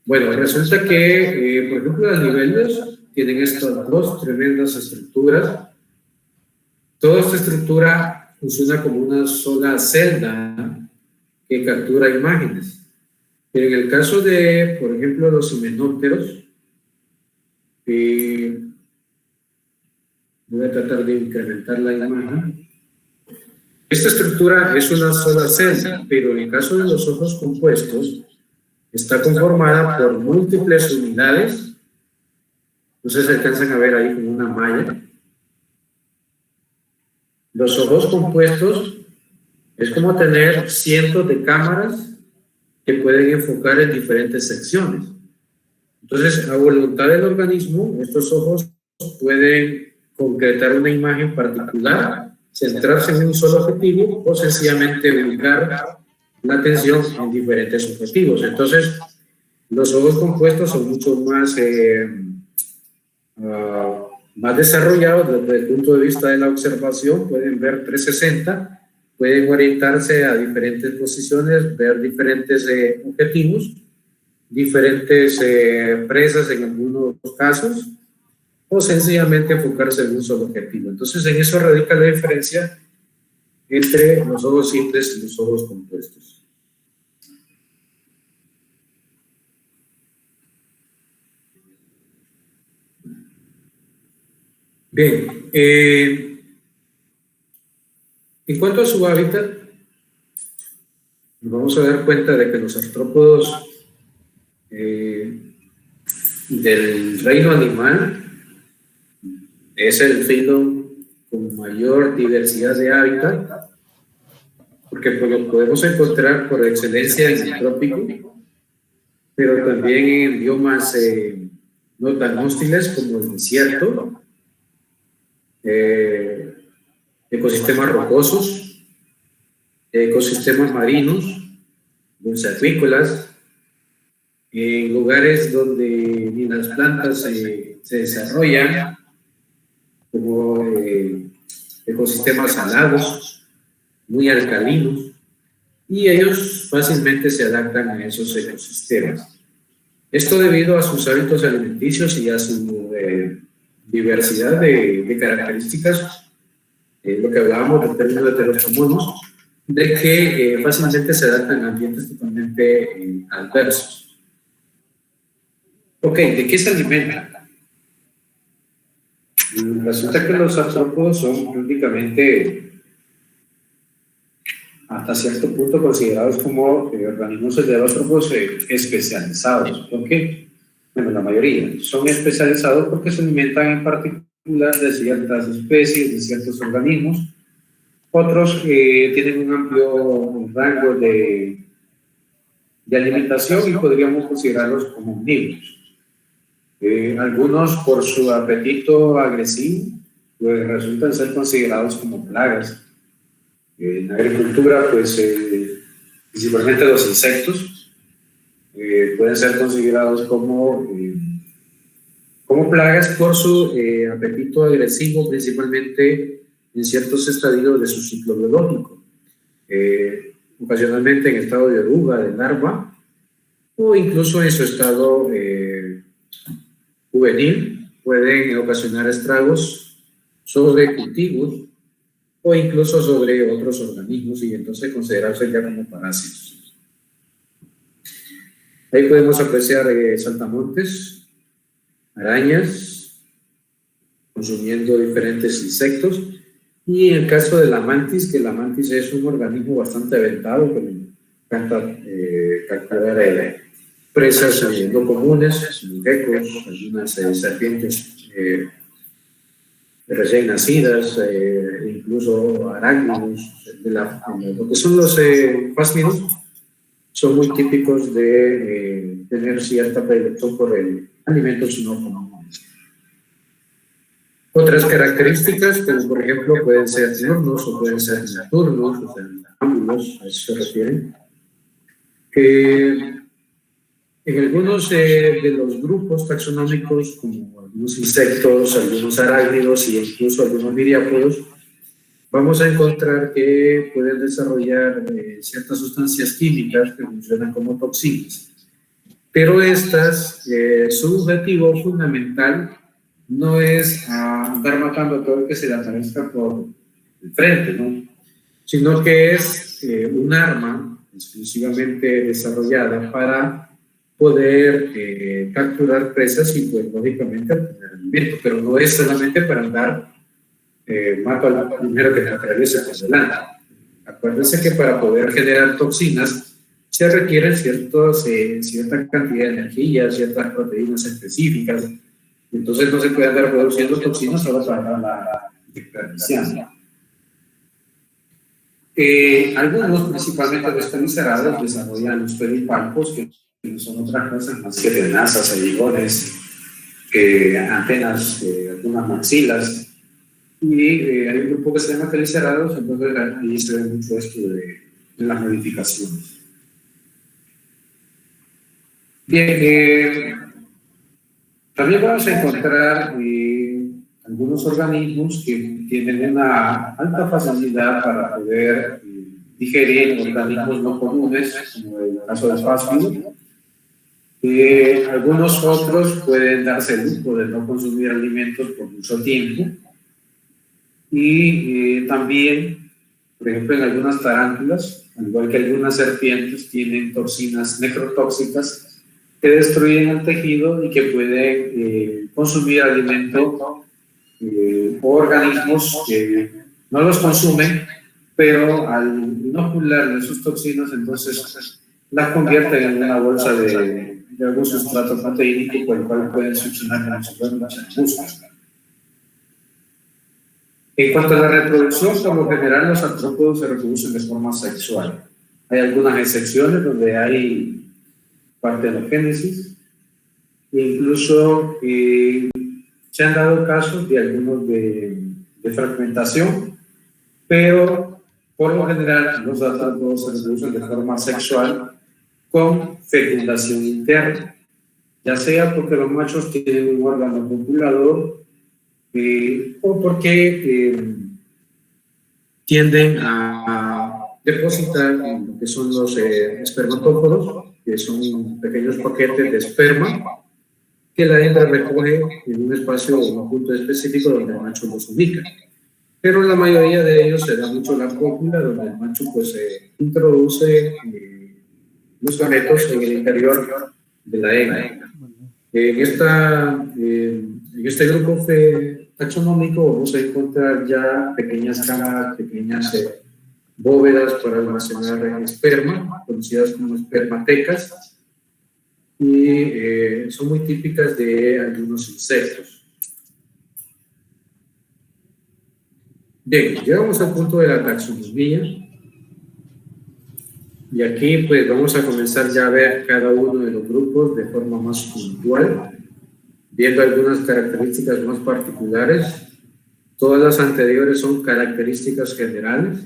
Bueno, resulta que, por ejemplo, las libélulas tienen estas dos tremendas estructuras. Toda esta estructura funciona como una sola celda que captura imágenes. Pero en el caso de, por ejemplo, los himenópteros, Voy a tratar de incrementar la imagen. Esta estructura es una sola celda, pero en el caso de los ojos compuestos, está conformada por múltiples unidades. Entonces se alcanzan a ver ahí como una malla. Los ojos compuestos es como tener cientos de cámaras que pueden enfocar en diferentes secciones. Entonces, a voluntad del organismo, estos ojos pueden concretar una imagen particular, centrarse en un solo objetivo o sencillamente ubicar la atención en diferentes objetivos. Entonces, los ojos compuestos son mucho más, más desarrollados desde el punto de vista de la observación. Pueden ver 360, pueden orientarse a diferentes posiciones, ver diferentes objetivos, diferentes presas en algunos casos, o sencillamente enfocarse en un solo objetivo. Entonces, en eso radica la diferencia entre los ojos simples y los ojos compuestos. Bien, en cuanto a su hábitat, nos vamos a dar cuenta de que los artrópodos del reino animal es el filo con mayor diversidad de hábitat, porque pues lo podemos encontrar por excelencia en el trópico, pero también en biomas no tan hostiles como el desierto, ecosistemas rocosos, ecosistemas marinos, dulceacuícolas, en lugares donde ni las plantas se desarrollan, como ecosistemas salados, muy alcalinos, y ellos fácilmente se adaptan a esos ecosistemas. Esto debido a sus hábitos alimenticios y a su diversidad de características, lo que hablábamos del término de heterostomonos, de que fácilmente se adaptan a ambientes totalmente adversos. Ok, ¿de qué se alimentan? Resulta que los artrópodos son prácticamente, hasta cierto punto, considerados como organismos heterótrofos especializados. ¿Por qué? Bueno, la mayoría son especializados porque se alimentan en particular de ciertas especies, de ciertos organismos. Otros tienen un amplio rango de alimentación y podríamos considerarlos como omnívoros. Algunos, por su apetito agresivo, pues resultan ser considerados como plagas. En la agricultura, pues principalmente los insectos pueden ser considerados como plagas por su apetito agresivo, principalmente en ciertos estadios de su ciclo biológico, ocasionalmente en estado de oruga, de larva, o incluso en su estado juvenil. Pueden ocasionar estragos sobre cultivos o incluso sobre otros organismos y entonces considerarse ya como parásitos. Ahí podemos apreciar saltamontes, arañas, consumiendo diferentes insectos, y en el caso de la mantis, que la mantis es un organismo bastante aventado, que le encanta capturar presas no comunes, geckos, algunas serpientes recién nacidas, incluso arácnidos. Lo que son los pásmidos son muy típicos de tener cierta predilección por alimentos no comunes. Otras características, como por ejemplo pueden ser diurnos o pueden ser nocturnos, o sea, noctámbulos, a eso se refieren, que en algunos de los grupos taxonómicos, como algunos insectos, algunos arácnidos e incluso algunos miriápodos, vamos a encontrar que pueden desarrollar ciertas sustancias químicas que funcionan como toxinas. Pero estas, su objetivo fundamental no es andar matando a todo el que se le aparezca por el frente, ¿no? Sino que es un arma exclusivamente desarrollada para poder capturar presas y, pues, lógicamente, obtener alimento, pero no es solamente para andar mato al primero que me atraviese por delante. Acuérdense que para poder generar toxinas se requiere cierta cantidad de energía, ciertas proteínas específicas. Entonces no se puede andar produciendo toxinas solo para la desperdiciando. Algunos, principalmente los pelicerados, desarrollan los pedipalpos, que no son otras cosas más que tenazas, aguijones, antenas, algunas maxilas. Y hay un grupo que se llama pelicerados, entonces ahí se ve mucho esto de las modificaciones. Bien, también vamos a encontrar algunos organismos que tienen una alta facilidad para poder digerir organismos no comunes, como el caso del fásido. Algunos otros pueden darse el lujo de no consumir alimentos por mucho tiempo. Y también, por ejemplo, en algunas tarántulas, al igual que algunas serpientes, tienen toxinas necrotóxicas que destruyen el tejido y que pueden consumir alimento o organismos que no los consumen, pero al inocularle sus toxinas, entonces las convierten en una bolsa de algún sustrato proteínico por el cual pueden succionar como si fueran músculos. En cuanto a la reproducción, por lo general los artrópodos se reproducen de forma sexual. Hay algunas excepciones donde hay partenogénesis, e incluso se han dado casos de algunos de fragmentación, pero por lo general los artrópodos se reproducen de forma sexual con fecundación interna, ya sea porque los machos tienen un órgano copulador o porque tienden a depositar lo que son los espermatópodos, que son pequeños paquetes de esperma que la hembra recoge en un espacio o un punto específico donde el macho los ubica. Pero la mayoría de ellos se da mucho la cópula, donde el macho pues introduce los gametos en el interior de la hembra. En este grupo taxonómico vamos a encontrar ya pequeñas cámaras, pequeñas bóvedas para almacenar esperma, conocidas como espermatecas, y son muy típicas de algunos insectos. Bien, llegamos al punto de la taxonomía, y aquí pues vamos a comenzar ya a ver cada uno de los grupos de forma más puntual, viendo algunas características más particulares. Todas las anteriores son características generales.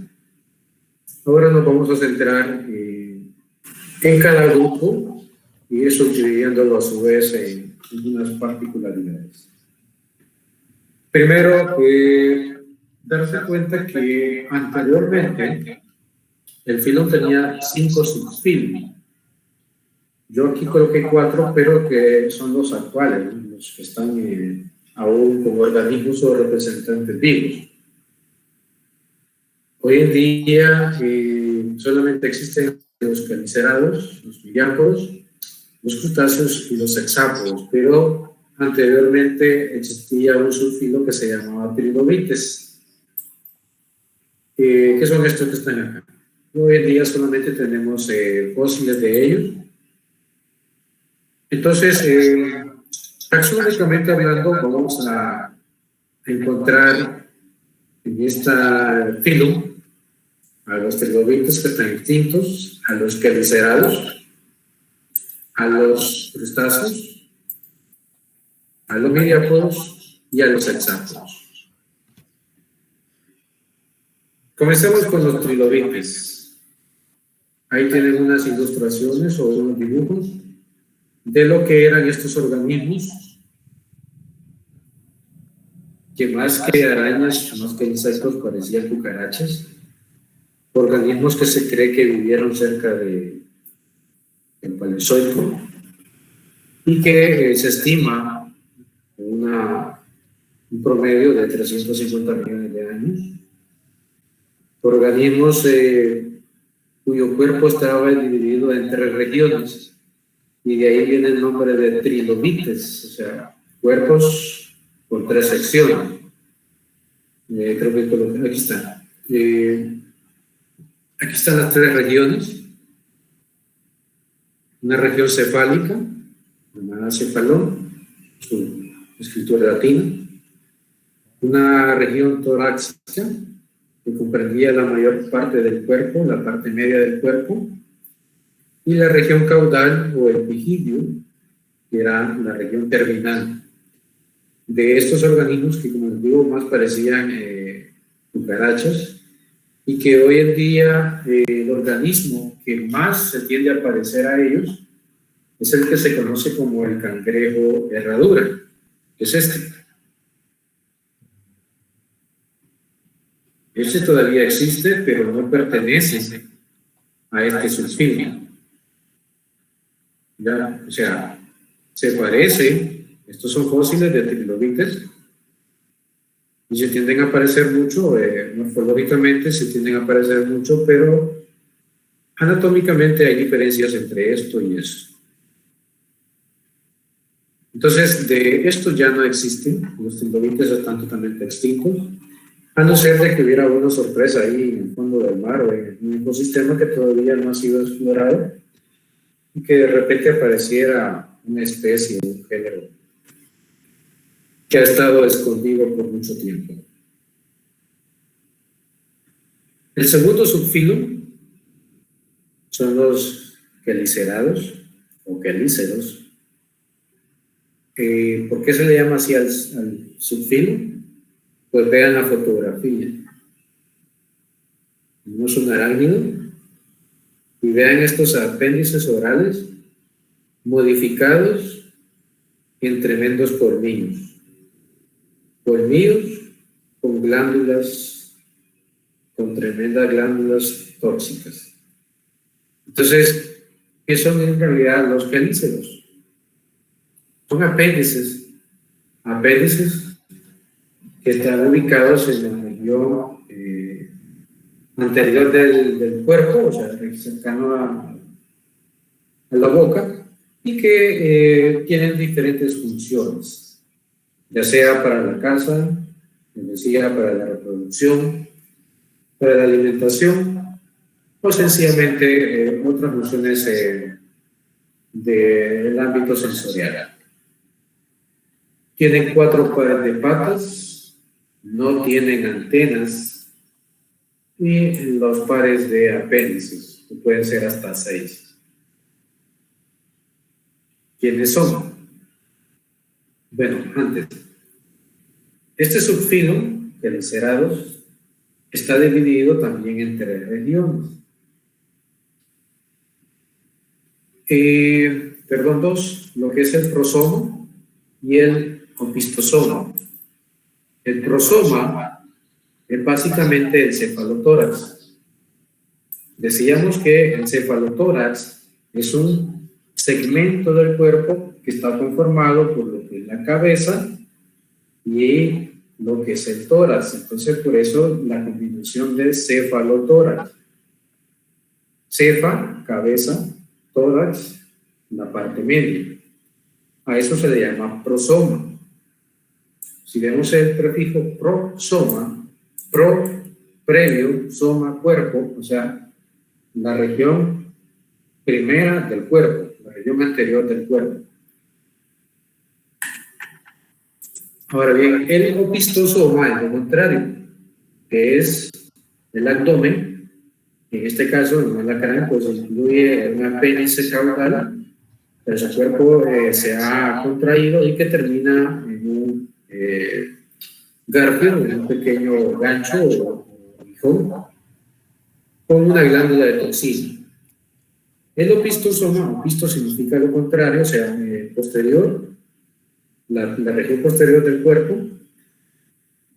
Ahora nos vamos a centrar en cada grupo y eso dividiéndolo a su vez en algunas particularidades. Primero, darse cuenta que anteriormente el filo tenía 5 subfilos. Yo aquí coloqué 4, pero que son los actuales, ¿no? Los que están aún como organismos o representantes vivos. Hoy en día solamente existen los quelicerados, los miliápodos, los crustáceos y los hexápodos, pero anteriormente existía un subfilo que se llamaba trilobites. ¿Qué son estos que están acá? Hoy en día solamente tenemos fósiles de ellos. Entonces, taxonómicamente hablando, vamos a encontrar en esta filo a los trilobites que están extintos, a los quelicerados, a los crustáceos, a los miliápodos y a los hexápodos. Comencemos con los trilobites. Ahí tienen unas ilustraciones o unos dibujos de lo que eran estos organismos, que más que arañas, más que insectos, parecían cucarachas, organismos que se cree que vivieron cerca del Paleozoico y que se estima un promedio de 350 millones de años. Organismos cuyo cuerpo estaba dividido en 3 regiones, y de ahí viene el nombre de trilobites, o sea, cuerpos con 3 secciones. Creo que aquí está. Aquí están las tres regiones. Una región cefálica, llamada cefalón, su escritura latina. Una región torácica, que comprendía la mayor parte del cuerpo, la parte media del cuerpo. Y la región caudal o epigidio, que era la región terminal. De estos organismos que, como les digo, más parecían cucarachas, y que hoy en día el organismo que más se tiende a parecer a ellos es el que se conoce como el cangrejo herradura, que es este. Este todavía existe, pero no pertenece a este subfilo. ¿Ya? O sea, se parece, estos son fósiles de trilobites, y se tienden a parecer mucho, morfológicamente se tienden a parecer mucho, pero anatómicamente hay diferencias entre esto y eso. Entonces, de esto ya no existen, los trilobites están totalmente extintos, a no ser de que hubiera una sorpresa ahí en el fondo del mar o en un ecosistema que todavía no ha sido explorado, y que de repente apareciera una especie, un género, que ha estado escondido por mucho tiempo. El segundo subfilo son los quelicerados o quelíceros. ¿Por qué se le llama así al subfilo? Pues vean la fotografía. Tenemos un arácnido y vean estos apéndices orales modificados en tremendos colmillos. Colmillos con glándulas, con tremendas glándulas tóxicas. Entonces, ¿qué son en realidad los quelíceros? Son apéndices que están ubicados en la región anterior del cuerpo, o sea, cercano a la boca, y que tienen diferentes funciones, ya sea para la caza, les decía, para la reproducción, para la alimentación, o sencillamente otras funciones del ámbito sensorial. Tienen 4 pares de patas, no tienen antenas, y los pares de apéndices, que pueden ser hasta 6. ¿Quiénes son? Bueno, antes, este subfilo, quelicerados, está dividido también en 3 regiones. 2, lo que es el prosoma y el opistosoma. El prosoma es básicamente el cefalotórax. Decíamos que el cefalotórax es un segmento del cuerpo que está conformado por lo que es la cabeza y lo que es el tórax. Entonces, por eso la combinación de cefalotórax. Cefa, cabeza, tórax, la parte media. A eso se le llama prosoma. Si vemos el prefijo prosoma, previo, soma, cuerpo, o sea, la región primera del cuerpo, la región anterior del cuerpo. Ahora bien, el opistosoma es lo contrario, que es el abdomen. En este caso, en el alacrán, pues incluye un apéndice caudal, pero su cuerpo se ha contraído y que termina en un garfio, en un pequeño gancho o aguijón, con una glándula de toxina. El opistosoma, opisto significa lo contrario, o sea, posterior, la región posterior del cuerpo,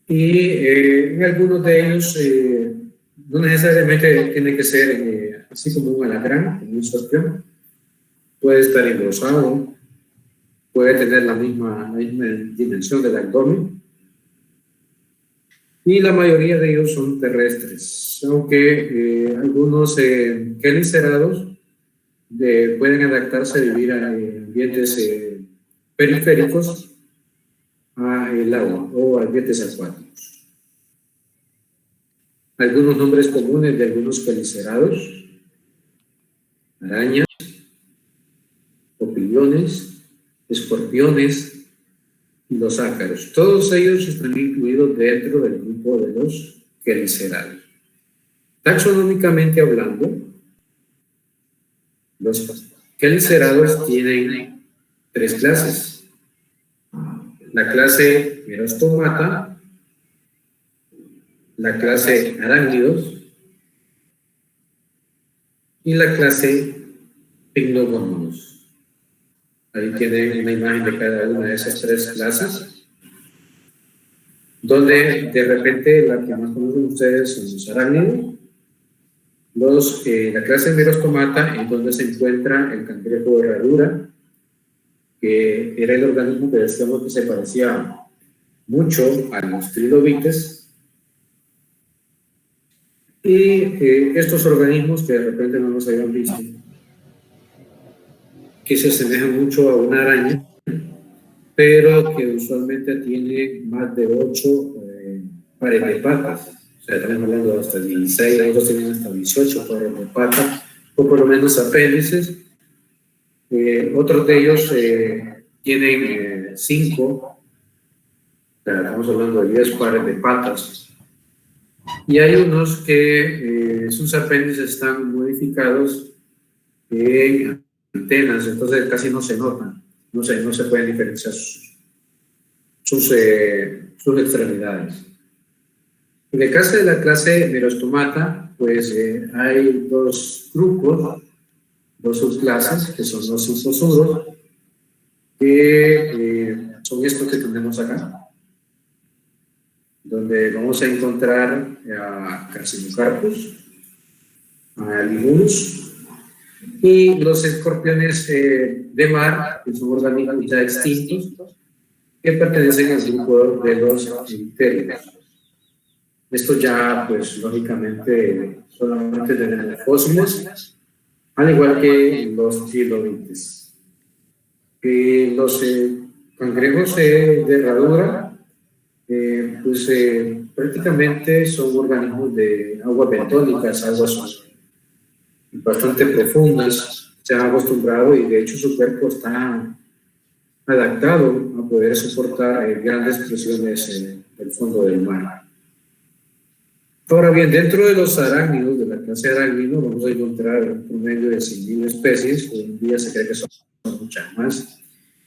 y en algunos de ellos no necesariamente tiene que ser así como un alacrán, como un escorpión, puede estar engrosado, puede tener la misma dimensión del abdomen, y la mayoría de ellos son terrestres, aunque algunos quelicerados pueden adaptarse a vivir en ambientes periféricos al agua o ambientes acuáticos. algunos nombres comunes de algunos quelicerados, arañas, opiliones, escorpiones y los ácaros. Todos ellos están incluidos dentro del grupo de los quelicerados. Taxonómicamente hablando, los quelicerados tienen 3 clases. La clase Merostomata, la clase Arácnidos y la clase Pycnogonus. Ahí tienen una imagen de cada una de esas 3 clases, donde de repente la que más conocen ustedes son los arácnidos, la clase Merostomata, en donde se encuentra el cangrejo de herradura, que era el organismo que decíamos que se parecía mucho a los trilobites, y estos organismos que de repente no los habían visto, que se asemejan mucho a una araña, pero que usualmente tiene más de 8 pares de patas. O sea, estamos hablando de hasta 16, otros tienen hasta 18 pares de patas, o por lo menos apéndices. Otros de ellos tienen 5, estamos hablando de 10 pares de patas. Y hay unos que sus apéndices están modificados en antenas, entonces casi no se notan, no se pueden diferenciar sus extremidades. En el caso de la clase Merostomata, pues hay 2 grupos, 2 subclases, que son los cistosudos, que son estos que tenemos acá, donde vamos a encontrar a Carcinocarpus, a Limulus, y los escorpiones de mar, que son organismos ya extintos, que pertenecen al grupo de los Pteridés. Esto ya, pues, lógicamente, solamente tenemos fósiles, al igual que los trilobites. Los cangrejos de herradura, pues, prácticamente son organismos de aguas bentónicas, aguas bastante profundas. Se han acostumbrado y de hecho su cuerpo está adaptado a poder soportar grandes presiones del fondo del mar. Ahora bien, dentro de los arácnidos, de la clase arácnido, vamos a encontrar un promedio de 100.000 especies. Hoy en día se cree que son muchas más.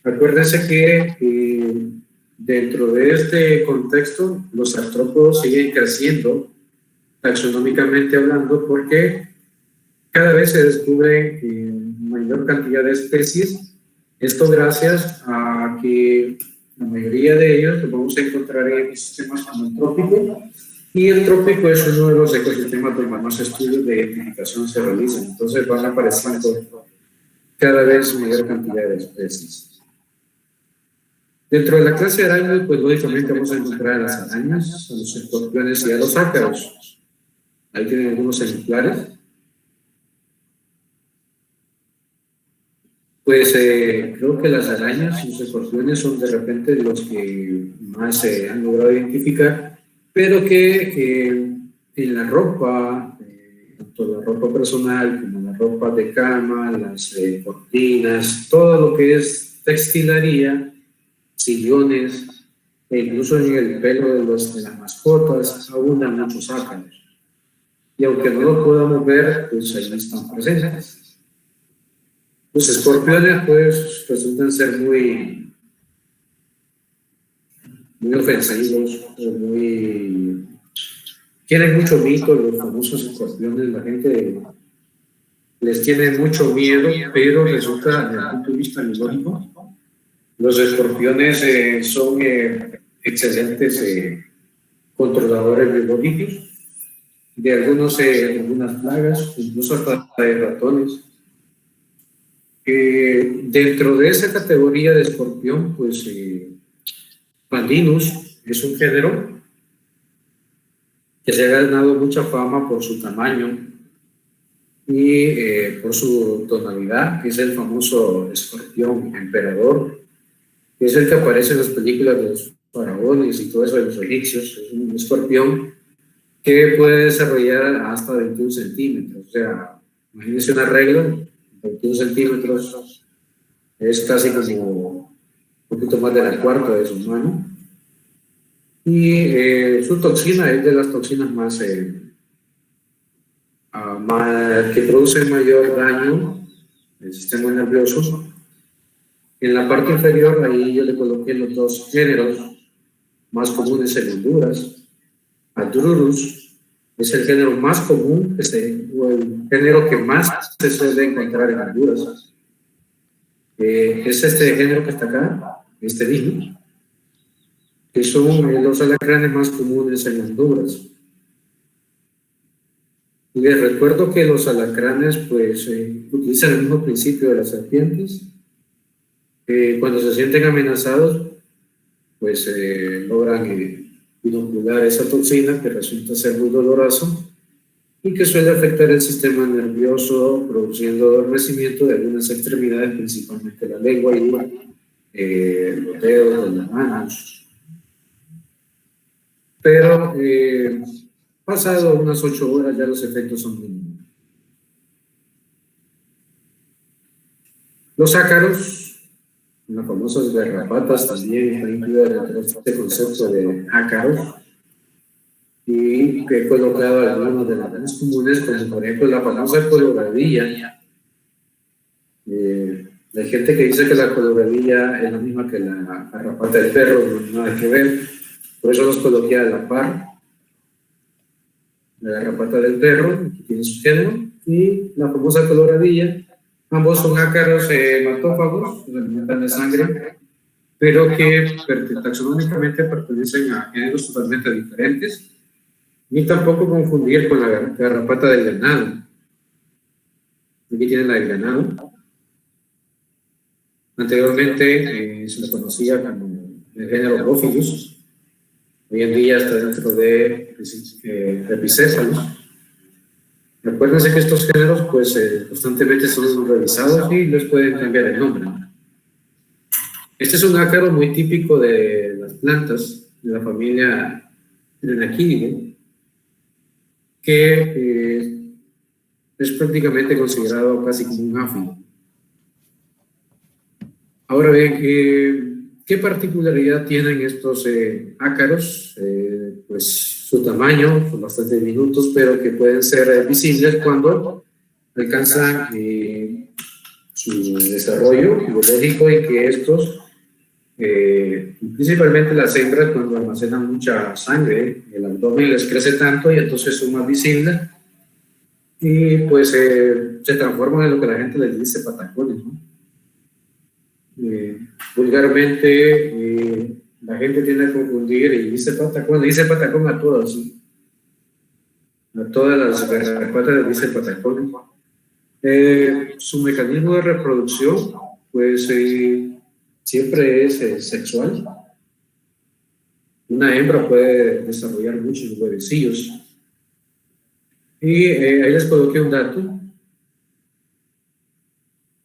Acuérdense que dentro de este contexto, los artrópodos siguen creciendo, taxonómicamente hablando, porque cada vez se descubre mayor cantidad de especies. Esto gracias a que la mayoría de ellos los vamos a encontrar en sistemas como el trópico, y el trópico es uno de los ecosistemas donde más estudios de identificación se realizan. Entonces van apareciendo cada vez mayor cantidad de especies. Dentro de la clase de arácnidos, pues lógicamente vamos a encontrar a las arañas, a los escorpiones y a los ácaros. Ahí tienen algunos ejemplares. Pues creo que las arañas y los escorpiones son de repente los que más se han logrado identificar, pero que en la ropa, tanto la ropa personal como la ropa de cama, las cortinas, todo lo que es textilería, sillones, e incluso en el pelo de las mascotas, abundan muchos ácaros. Y aunque no lo podamos ver, pues ahí están presentes. Los escorpiones, pues, resultan ser muy ofensivos, tienen mucho mito, los famosos escorpiones. La gente les tiene mucho miedo, pero resulta, desde el punto de vista biológico, los escorpiones son excelentes controladores biológicos de algunas plagas, incluso hasta de ratones. Dentro de esa categoría de escorpión, pues Pandinus es un género que se ha ganado mucha fama por su tamaño y por su tonalidad, que es el famoso escorpión emperador, que es el que aparece en las películas de los faraones y todo eso de los egipcios. Es un escorpión que puede desarrollar hasta 21 centímetros. O sea, imagínense un arreglo, 21 centímetros es casi como un poquito más de la cuarta de su mano. Y su toxina es de las toxinas más que producen mayor daño al sistema nervioso. En la parte inferior, ahí yo le coloqué los dos géneros más comunes en Honduras. Adrurus es el género más común, o el género que más se suele encontrar en Honduras. Es este género que está acá, este mismo, que son los alacranes más comunes en Honduras. Y les recuerdo que los alacranes pues utilizan el mismo principio de las serpientes. Cuando se sienten amenazados, pues logran inocular esa toxina que resulta ser muy doloroso y que suele afectar el sistema nervioso, produciendo adormecimiento de algunas extremidades, principalmente la lengua y los dedos de las manos. Pero pasado unas 8 horas ya los efectos son mínimos. Los ácaros, las famosas garrapatas, también están incluidas dentro de este concepto de ácaros, y que he colocado algunos de las más comunes, como por ejemplo la famosa coloradilla. Hay gente que dice que la coloradilla es la misma que la garrapata del perro, no tiene nada que ver, por eso los coloqué a la par. La garrapata del perro, que tiene su género, y la famosa coloradilla. Ambos son ácaros hematófagos, que se alimentan de sangre, pero que taxonómicamente pertenecen a géneros totalmente diferentes, ni tampoco confundir con la garrapata del ganado. Aquí tienen la del ganado. Anteriormente se le conocía como el género Bophius. Hoy en día está dentro de Epicéfalos. Recuérdense que estos géneros pues constantemente son revisados y les pueden cambiar el nombre. Este es un ácaro muy típico de las plantas de la familia Renaquilidae, que es prácticamente considerado casi como un áfido. Ahora bien, ¿qué particularidad tienen estos ácaros? Pues su tamaño, son bastante diminutos, pero que pueden ser visibles cuando alcanzan su desarrollo biológico, y que estos, principalmente las hembras, cuando almacenan mucha sangre, el abdomen les crece tanto y entonces son más visibles y pues se transforman en lo que la gente les dice patacones, ¿no? Vulgarmente la gente tiende a confundir y dice patacón a todas, ¿sí? A todas las garrapatas les dice patacón. Su mecanismo de reproducción pues siempre es sexual. Una hembra puede desarrollar muchos huevecillos, y ahí les coloqué un dato.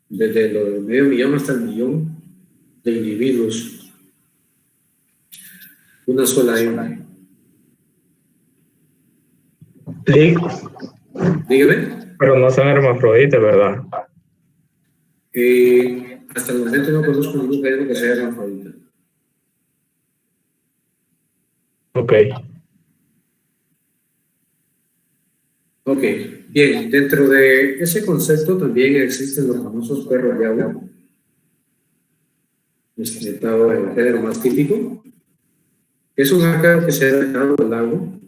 Desde los medio millón hasta el millón de individuos, una sola hembra. Sí, Dígame. pero no son hermafroditas, ¿verdad? Hasta el momento no conozco ningún género que sea hermafrodita. Ok. Ok, bien, dentro de ese concepto también existen los famosos perros de agua. Dado el género más típico. Es un ácaro que se ha dejado del lago.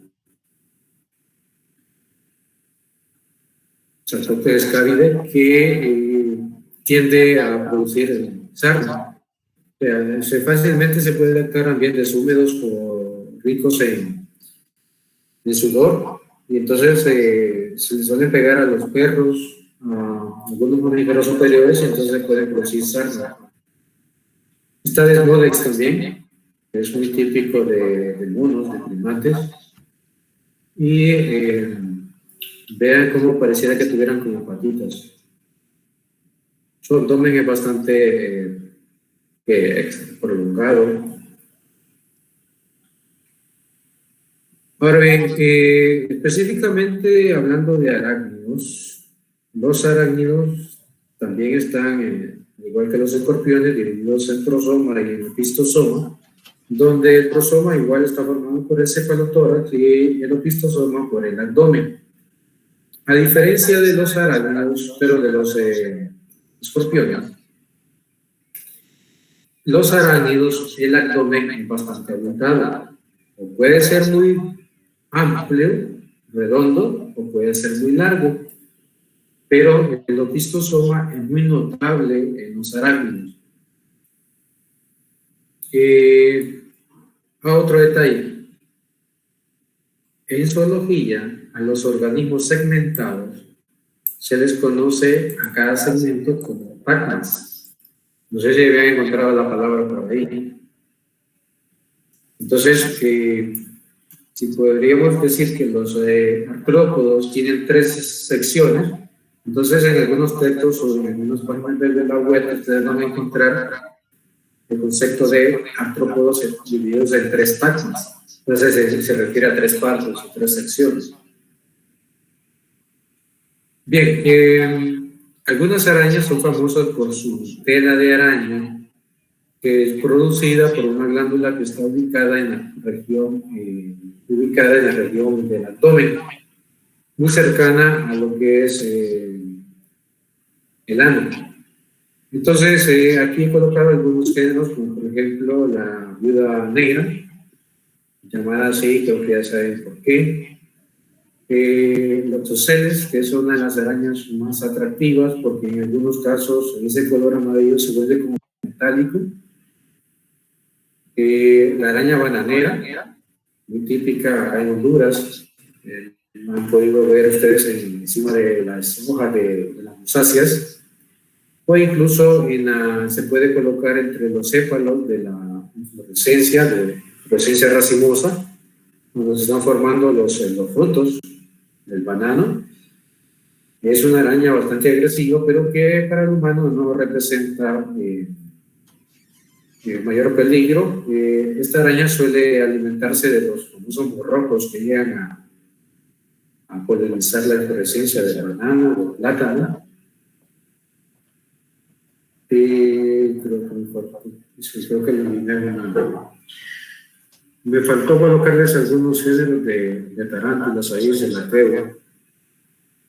Saltote escabide, que tiende a producir sarna. O sea, fácilmente se puede adaptar a ambientes húmedos o ricos en sudor, y entonces se les suele pegar a los perros, a algunos mamíferos superiores, y entonces pueden producir sarna. Está Desmodex también, que es muy típico de monos, de primates, y vean cómo pareciera que tuvieran como patitas. Su abdomen es bastante prolongado. Ahora bien, específicamente hablando de arácnidos, los arácnidos también están, igual que los escorpiones, divididos en prosoma y en opistosoma, donde el prosoma igual está formado por el cefalotórax y el opistosoma por el abdomen. A diferencia de los arácnidos, pero de los escorpiones, los arácnidos, el abdomen es bastante abultado. O puede ser muy amplio, redondo, o puede ser muy largo. Pero el opistosoma es muy notable en los arácnidos. Otro detalle. En zoología, a los organismos segmentados se les conoce a cada segmento como tacmas. No sé si habían encontrado la palabra por ahí. Entonces, si podríamos decir que los artrópodos tienen 3 secciones, entonces en algunos textos o en algunas páginas de la web ustedes van a encontrar el concepto de artrópodos divididos en 3 tacmas. Entonces se refiere a 3 partes o 3 secciones. Bien, algunas arañas son famosas por su tela de araña, que es producida por una glándula que está ubicada en la región del abdomen, muy cercana a lo que es el ano. Entonces, aquí he colocado algunos géneros, como por ejemplo la viuda negra, llamada así, creo que ya saben por qué. Los oceles, que son una de las arañas más atractivas, porque en algunos casos ese color amarillo se vuelve como metálico. La araña bananera, muy típica en Honduras, han podido ver ustedes encima de las hojas de las musáceas, o incluso se puede colocar entre los sépalos de la inflorescencia racimosa, cuando se están formando los frutos del banano. Es una araña bastante agresiva, pero que para el humano no representa mayor peligro. Esta araña suele alimentarse de los famosos morrocos que llegan a polinizar la inflorescencia del banano o plátano. Creo que me faltó colocarles algunos géneros de tarántulas ahí en la prueba.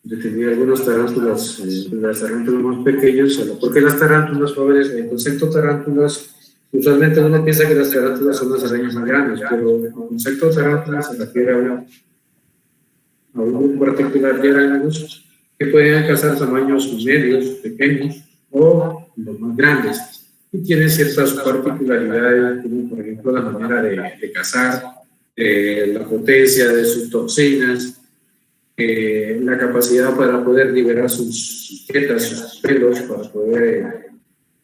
Yo tenía algunas tarántulas, las tarántulas más pequeñas, porque las tarántulas jóvenes, el concepto tarántulas, usualmente uno piensa que las tarántulas son las arañas más grandes, pero el concepto de tarántulas se refiere a un grupo particular de arañas que pueden alcanzar tamaños medios, pequeños o los más grandes. Y tienen ciertas particularidades, como por ejemplo la manera de cazar, la potencia de sus toxinas, la capacidad para poder liberar sus tetas, sus pelos, para poder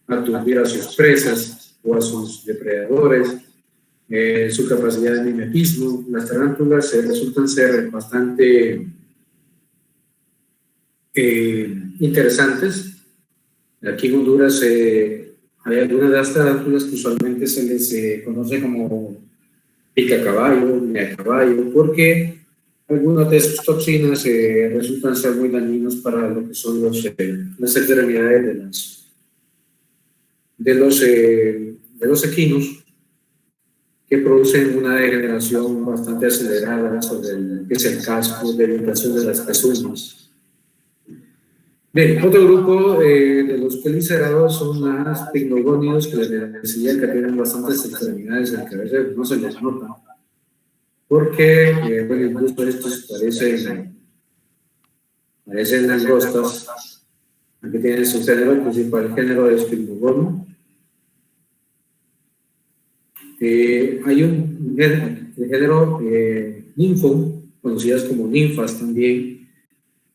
aturdir a sus presas o a sus depredadores, su capacidad de mimetismo. Las tarántulas resultan ser bastante interesantes. Aquí en Honduras hay algunas de las tarántulas que usualmente se les conoce como picacaballo, meacaballo, porque algunas de sus toxinas resultan ser muy dañinas para lo que son las enfermedades de los equinos, que producen una degeneración bastante acelerada sobre que es el casco, debilitación de las pezuñas. Bien, otro grupo de los quelicerados son las picnogónidos, que les decía que tienen bastantes extremidades en la cabeza, no se les nota, porque bueno, incluso estos parecen langostas. Aquí tienen su género, el principal género es picnogono. Hay el género ninfo, conocidas como ninfas también.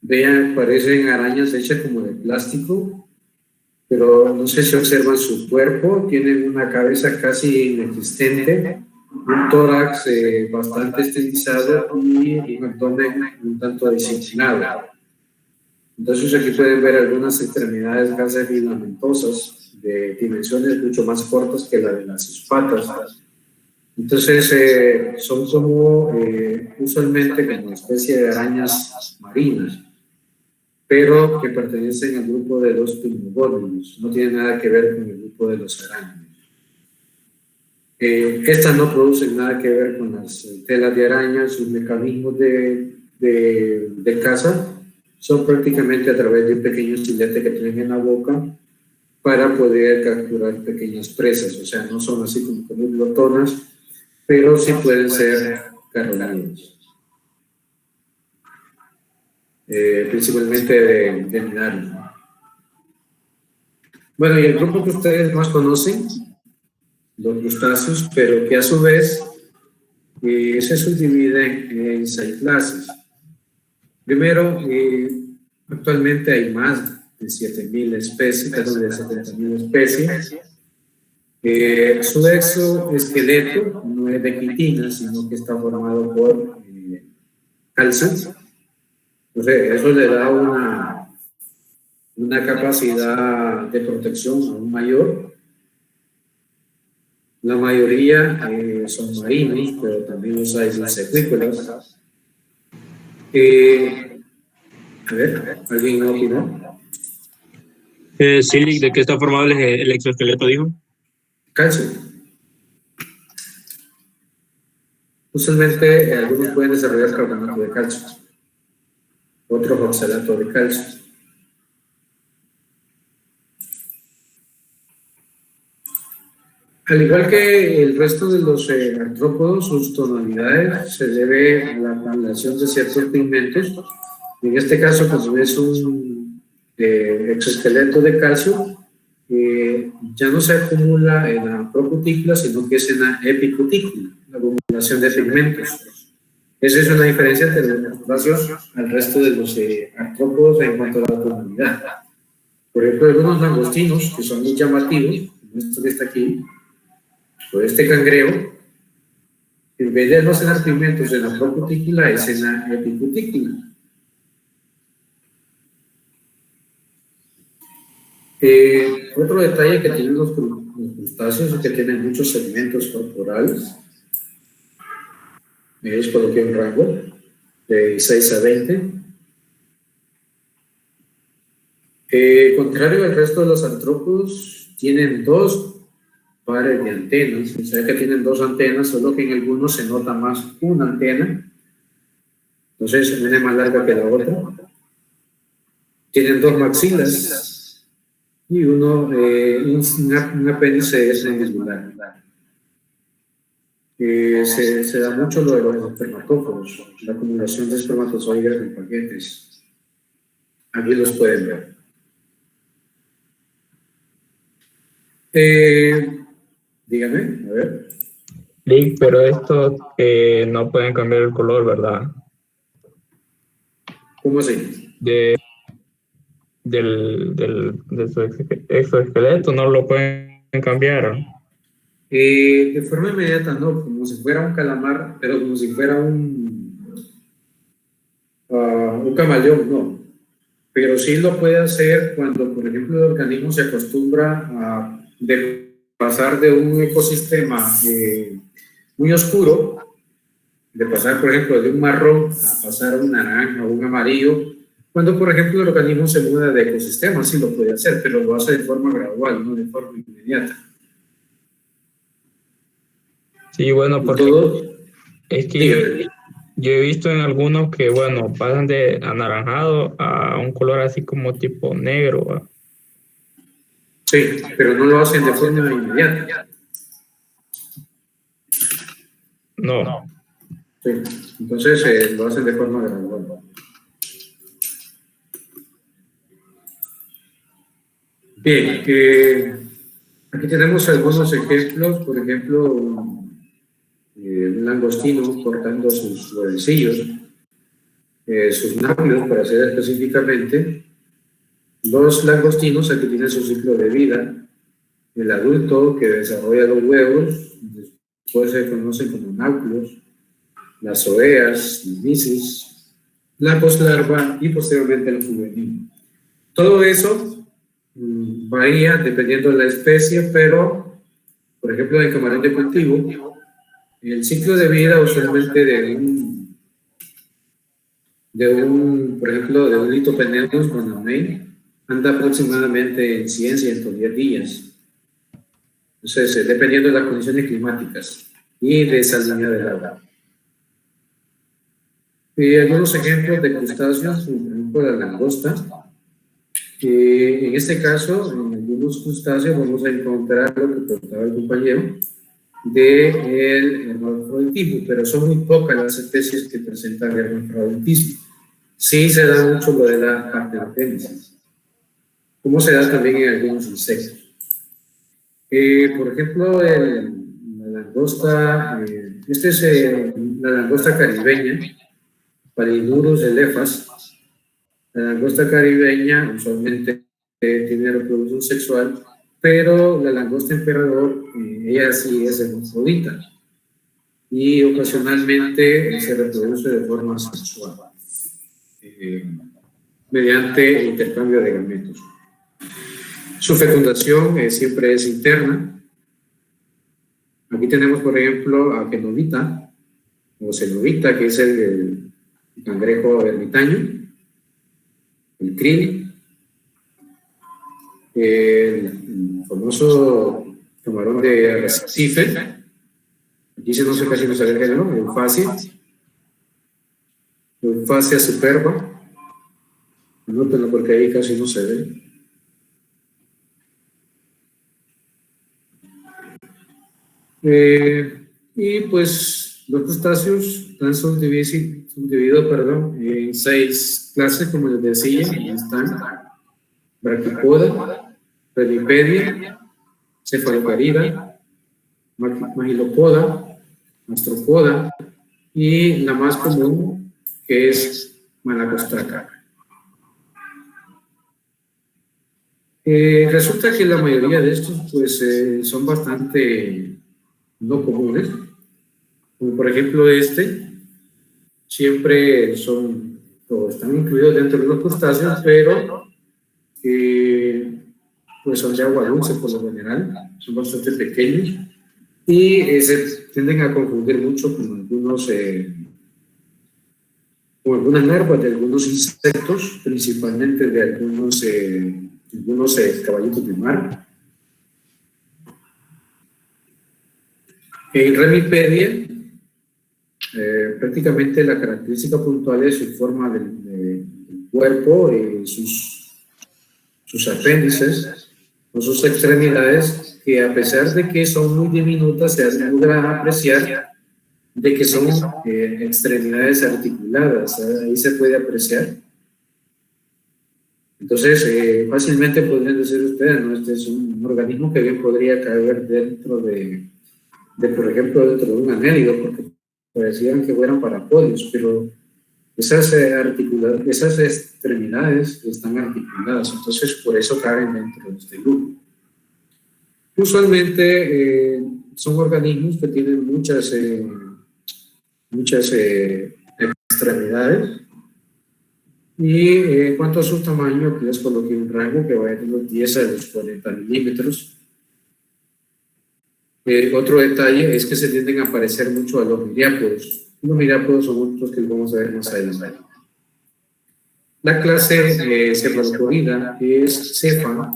Vean, parecen arañas hechas como de plástico, pero no sé si observan su cuerpo. Tienen una cabeza casi inexistente, un tórax bastante estilizado y un abdomen un tanto disciplinado. Entonces aquí pueden ver algunas extremidades casi filamentosas de dimensiones mucho más cortas que la de las patas. Entonces, son como usualmente como una especie de arañas marinas, pero que pertenecen al grupo de los pneumogónidos, no tienen nada que ver con el grupo de los arácnidos. Estas no producen nada que ver con las telas de araña, sus mecanismos de caza son prácticamente a través de un pequeño estilete que tienen en la boca para poder capturar pequeñas presas, o sea, no son así como glotonas, pero sí pueden ser carroñeros, principalmente de minarios. Bueno, y el grupo que ustedes más conocen, los crustáceos, pero que a su vez se subdivide en 6 clases. Primero, actualmente hay más de 7.000 especies, perdón, de 70.000 especies. Su exoesqueleto no es de quitina, sino que está formado por calcio. Entonces, eso le da una capacidad de protección aún mayor. La mayoría son marinos, pero también los hay acuícolas. A ver, ¿alguien opinó? Sí, ¿de qué está formado el exoesqueleto, dijo? Calcio. Usualmente algunos pueden desarrollar carbonato de calcio, otros oxalato de calcio. Al igual que el resto de los artrópodos, sus tonalidades se debe a la acumulación de ciertos pigmentos. En este caso, cuando es un exoesqueleto de calcio, ya no se acumula en la procutícula, sino que es en la epicutícula, la acumulación de pigmentos. Esa es una diferencia entre los crustáceos al resto de los artrópodos en cuanto a la tonalidad. Por ejemplo, algunos langostinos, que son muy llamativos, como esto que está aquí, o este cangrejo, en vez de almacenar pigmentos en la procutícula, es en la epicutícula. Otro detalle que tienen los crustáceos es que tienen muchos segmentos corporales. Es coloqué un rango de 6 a 20. Contrario al resto de los artrópodos, tienen 2 pares de antenas. O sea que tienen 2 antenas, solo que en algunos se nota más una antena. Entonces, una es más larga que la otra. Tienen 2 maxilas y un apéndice es triangular. Se da mucho lo de los espermatóforos, la acumulación de espermatozoides en paquetes. Aquí los pueden ver. Dígame, a ver. Lick, pero estos no pueden cambiar el color, ¿verdad? ¿Cómo así? De su exoesqueleto no lo pueden cambiar. De forma inmediata no, como si fuera un calamar, pero como si fuera un camaleón, no. Pero sí lo puede hacer cuando, por ejemplo, el organismo se acostumbra a pasar de un ecosistema muy oscuro, de pasar, por ejemplo, de un marrón a pasar a un naranja o un amarillo. Cuando, por ejemplo, el organismo se muda de ecosistema, sí lo puede hacer, pero lo hace de forma gradual, no de forma inmediata. Sí, bueno, porque es que yo he visto en algunos que, bueno, pasan de anaranjado a un color así como tipo negro, ¿va? Sí, pero no lo hacen de forma inmediata. No. Sí, entonces lo hacen de forma gradual. Bien, aquí tenemos algunos ejemplos, por ejemplo, un langostino cortando sus huevecillos, sus náuleos, para ser específicamente. Los langostinos aquí tienen su ciclo de vida. El adulto que desarrolla los huevos, después se conocen como náuleos, las oeas, las misis, la poslarva y posteriormente el juvenil. Todo eso varía dependiendo de la especie, pero, por ejemplo, en camarón de cultivo, el ciclo de vida usualmente por ejemplo, de un Lithopeneus guanamey anda aproximadamente en 110 días. Entonces, dependiendo de las condiciones climáticas y de salinidad del agua. Algunos ejemplos de crustáceos, por ejemplo, la langosta. En este caso, en algunos crustáceos vamos a encontrar lo que preguntaba el compañero del hermafroditismo, pero son muy pocas las especies que presentan hermafroditismo. Sí se da mucho lo de la partenogénesis, como se da también en algunos insectos. Por ejemplo, la langosta, esta es la langosta caribeña, Palindurus elephas. La langosta caribeña usualmente tiene reproducción sexual, pero la langosta emperador, ella sí es hermafrodita y ocasionalmente se reproduce de forma sexual mediante intercambio de gametos. Su fecundación siempre es interna. Aquí tenemos, por ejemplo, a Cenobita, o Cenobita, que es el cangrejo ermitaño, el krill, el famoso camarón de arrecife. Aquí no sé casi no sabe el género, Euphasia superba. Anótenlo porque ahí casi no se ve. Y pues los crustáceos están subdivididos en 6 clases, como les decía. Están Brachiopoda, Pedipedia, Cefalocarida, Magilopoda, Mastropoda y la más común, que es Malacostraca. Resulta que la mayoría de estos pues son bastante no comunes, como por ejemplo siempre están incluidos dentro de los crustáceos, pero pues son de agua dulce por lo general, son bastante pequeños y se tienden a confundir mucho con algunas larvas de algunos insectos, principalmente de algunos caballitos de mar. En Remipedia, prácticamente la característica puntual es su forma del cuerpo y sus apéndices o sus extremidades, que a pesar de que son muy diminutas, se logra apreciar de que son extremidades articuladas. Ahí se puede apreciar. Entonces, fácilmente podrían decir ustedes, ¿no? Este es un organismo que bien podría caer dentro por ejemplo, dentro de un anélido, porque parecían que fueran parapodios, pero esas extremidades están articuladas, entonces por eso caben dentro de este grupo. Usualmente son organismos que tienen muchas extremidades, y en cuanto a su tamaño, aquí les coloqué un rango que va de los 10 a los 40 milímetros. Otro detalle es que se tienden a parecer mucho a los miriápodos. Los miriápodos son otros que vamos a ver más adelante. La clase cefaloporida es cefa,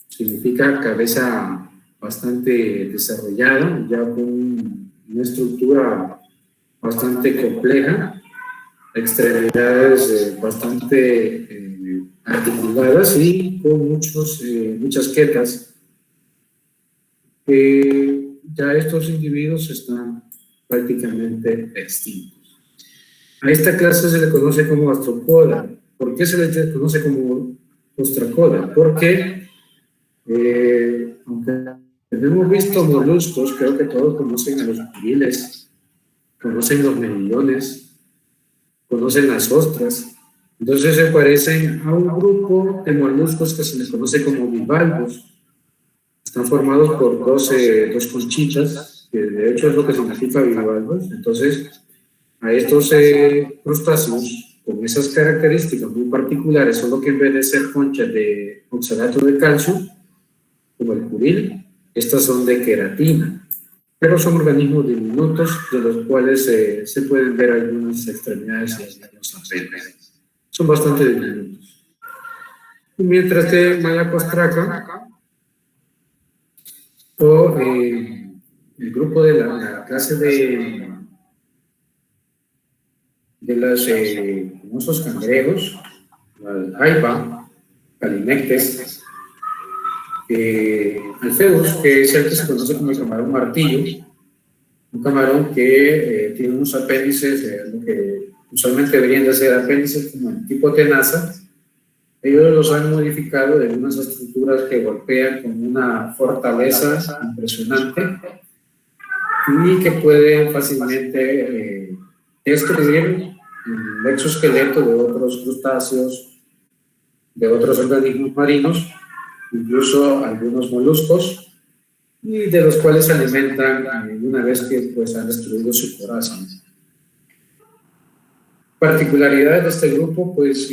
significa cabeza bastante desarrollada, ya con una estructura bastante compleja, extremidades bastante articuladas y con muchas quetas. Ya estos individuos están prácticamente extintos. A esta clase se le conoce como gastropoda. ¿Por qué se le conoce como ostracoda? Porque, aunque hemos visto moluscos, creo que todos conocen a los piriles, conocen los mejillones, conocen las ostras. Entonces se parecen a un grupo de moluscos que se les conoce como bivalvos. Están formados por dos conchitas, que de hecho es lo que significa bivalvos. Entonces, a estos crustáceos, con esas características muy particulares, solo que en vez de ser conchas de oxalato de calcio, como el puril, estas son de queratina. pero son organismos diminutos de los cuales se pueden ver algunas extremidades y algunos apéndices. Son bastante diminutos. Y mientras que Malacostraca o el grupo de la clase de los famosos cangrejos, Jaiba, Calinectes, Alpheus, que es el que se conoce como el camarón martillo, un camarón que tiene unos apéndices, lo que usualmente deberían de ser apéndices como el tipo tenaza. Ellos los han modificado de unas estructuras que golpean con una fortaleza impresionante y que pueden fácilmente destruir el exoesqueleto de otros crustáceos, de otros organismos marinos, incluso algunos moluscos, y de los cuales se alimentan una vez que pues, han destruido su coraza. Particularidades de este grupo, pues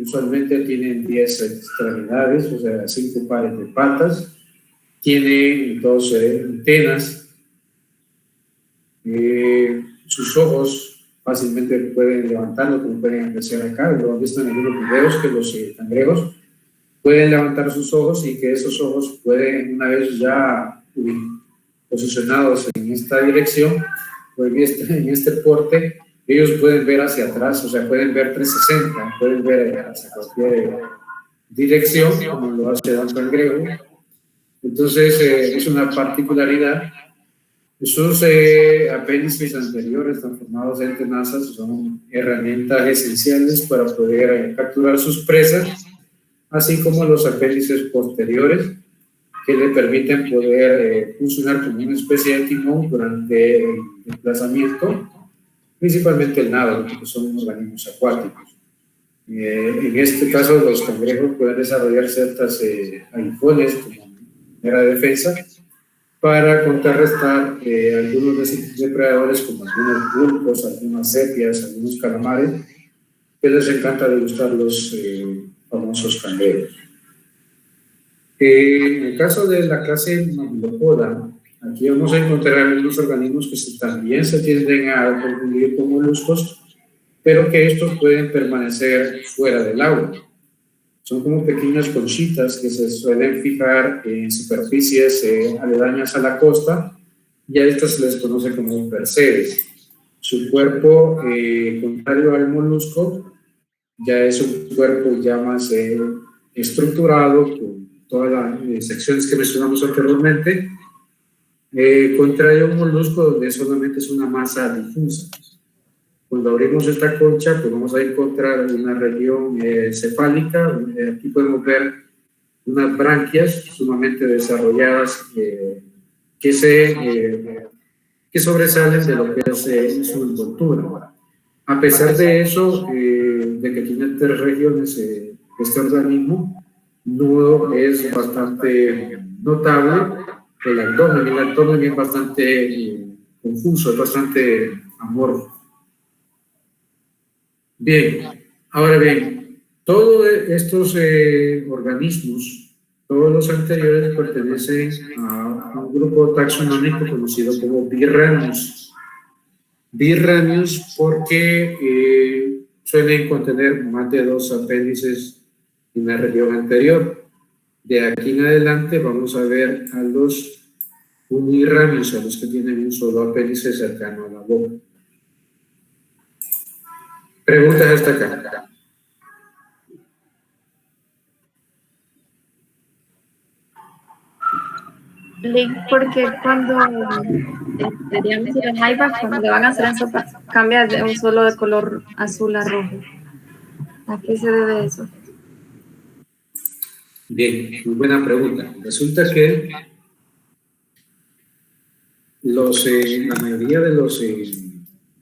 usualmente tienen 10 extremidades, o sea, 5 pares de patas, tienen 2 antenas, sus ojos fácilmente pueden levantarlo, como pueden apreciar acá, lo han visto en algunos videos que los cangrejos pueden levantar sus ojos y que esos ojos pueden, una vez ya posicionados en esta dirección, o en este porte, ellos pueden ver hacia atrás, o sea, pueden ver 360, pueden ver hacia cualquier dirección, como lo hace un cangrejo. Entonces, es una particularidad. Sus apéndices anteriores, transformados en tenazas, son herramientas esenciales para poder capturar sus presas, así como los apéndices posteriores, que le permiten poder funcionar como una especie de timón durante el desplazamiento, principalmente el nado, porque son organismos acuáticos. En este caso, los cangrejos pueden desarrollar ciertas aguijones como manera de defensa para contrarrestar algunos depredadores como algunos pulpos, algunas sepias, algunos calamares, que les encanta degustar los famosos cangrejos. En el caso de la clase Mammillapoda, aquí vamos a encontrar algunos organismos que también se tienden a confundir con moluscos, pero que estos pueden permanecer fuera del agua. Son como pequeñas conchitas que se suelen fijar en superficies aledañas a la costa, y a estas se les conoce como percebes. Su cuerpo, contrario al molusco, ya es un cuerpo ya más estructurado, con todas las secciones que mencionamos anteriormente, contrario a un molusco donde solamente es una masa difusa. Cuando abrimos esta concha, pues vamos a encontrar una región cefálica. Aquí podemos ver unas branquias sumamente desarrolladas que sobresalen de lo que es su envoltura. A pesar de eso, de que tiene 3 regiones, este organismo no es bastante notable. El abdomen es bastante confuso, es bastante amorfo. Bien, ahora bien, todos estos organismos, todos los anteriores, pertenecen a un grupo taxonómico conocido como Birranius. Birranius porque suelen contener más de 2 apéndices en la región anterior. De aquí en adelante vamos a ver a los unirranius, a los que tienen un solo apéndice cercano a la boca. Preguntas hasta acá. Porque cuando, digamos, el jaiba, cuando le van a hacer en sopa, cambia de un solo de color azul a rojo. ¿A qué se debe eso? Bien, muy buena pregunta. Resulta que la mayoría de los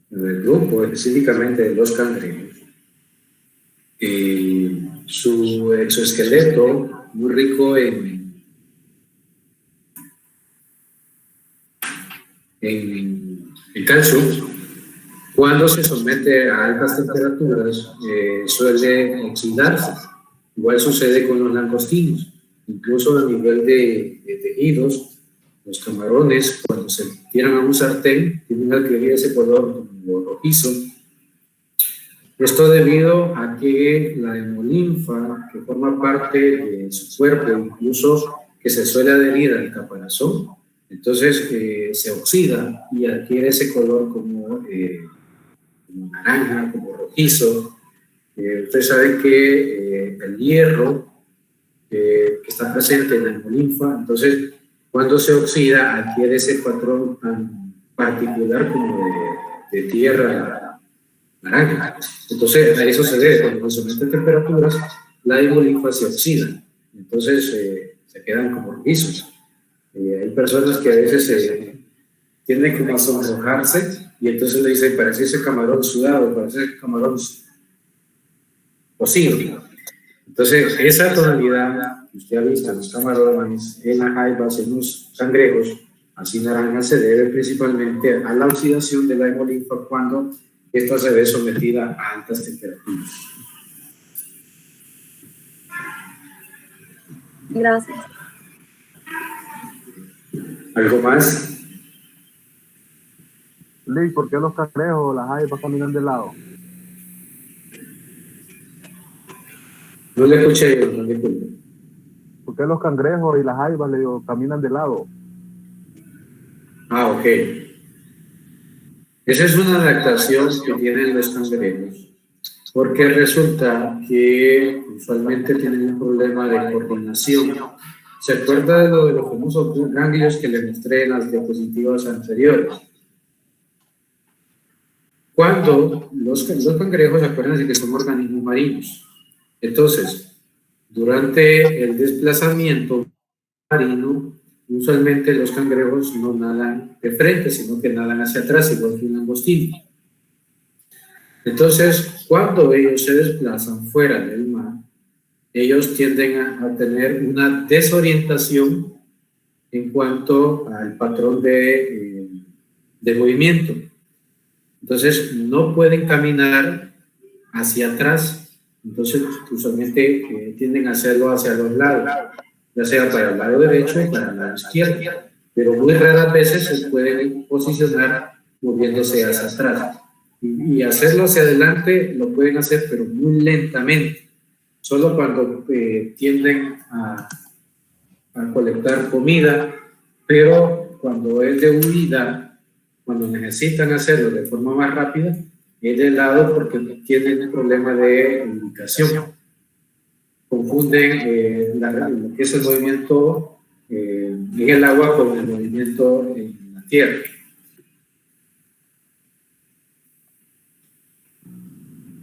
del grupo, específicamente de los cangrejos, su exoesqueleto muy rico en calcio, cuando se somete a altas temperaturas, suele oxidarse. Igual sucede con los langostinos, incluso a nivel de tejidos, los camarones, cuando se tiran a un sartén, tienen que adquirir ese color como rojizo. Esto debido a que la hemolinfa, que forma parte de su cuerpo, incluso que se suele adherir al caparazón, entonces se oxida y adquiere ese color como naranja, como rojizo. Ustedes saben que el hierro que está presente en la hemolinfa, entonces cuando se oxida adquiere ese patrón tan particular como de tierra naranja. Entonces a eso se debe, cuando se meten temperaturas, la hemolinfa se oxida, entonces se quedan como rojizos. Hay personas que a veces tienden como a sonrojarse y entonces le dicen, parece ese camarón sudado, parece ese camarón cocido. Entonces, esa tonalidad que usted ha visto en los camarones, en las jaivas, en los cangrejos, así naranja, se debe principalmente a la oxidación de la hemolinfa cuando esta se ve sometida a altas temperaturas. Gracias. ¿Algo más? Lee, ¿por qué los cangrejos, las jaivas caminan de lado? No le escuché, no le escuché. ¿Por qué los cangrejos y las jaivas, le digo, caminan de lado? Ah, ok. Esa es una adaptación que tienen los cangrejos, porque resulta que usualmente tienen un problema de coordinación. ¿Se acuerda de lo de los famosos ganglios que le mostré en las diapositivas anteriores? Cuando los cangrejos, acuérdense que son organismos marinos. Entonces, durante el desplazamiento marino, usualmente los cangrejos no nadan de frente, sino que nadan hacia atrás, igual que un langostino. Entonces, cuando ellos se desplazan fuera del mar, ellos tienden a tener una desorientación en cuanto al patrón de movimiento. Entonces, no pueden caminar hacia atrás. Entonces, usualmente tienden a hacerlo hacia los lados, ya sea para el lado derecho o para el lado izquierdo, pero muy raras veces se pueden posicionar moviéndose hacia atrás. Y hacerlo hacia adelante lo pueden hacer, pero muy lentamente, solo cuando tienden a colectar comida, pero cuando es de huida, cuando necesitan hacerlo de forma más rápida, es de lado porque tienen un problema de ubicación. Confunden lo que es el movimiento en el agua con el movimiento en la tierra.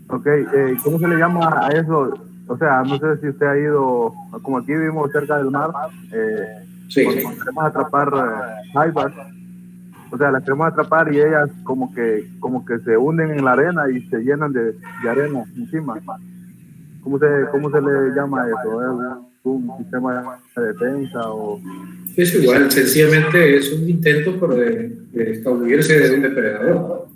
Ok, ¿cómo se le llama a eso? O sea, no sé si usted ha ido, como aquí vivimos cerca del mar, Sí. cuando queremos atrapar jaivas, o sea, las queremos atrapar y ellas como que se hunden en la arena y se llenan de arena encima. ¿Cómo se le llama eso? ¿Es un sistema de defensa o...? Es igual, sencillamente es un intento por escabullirse de un depredador.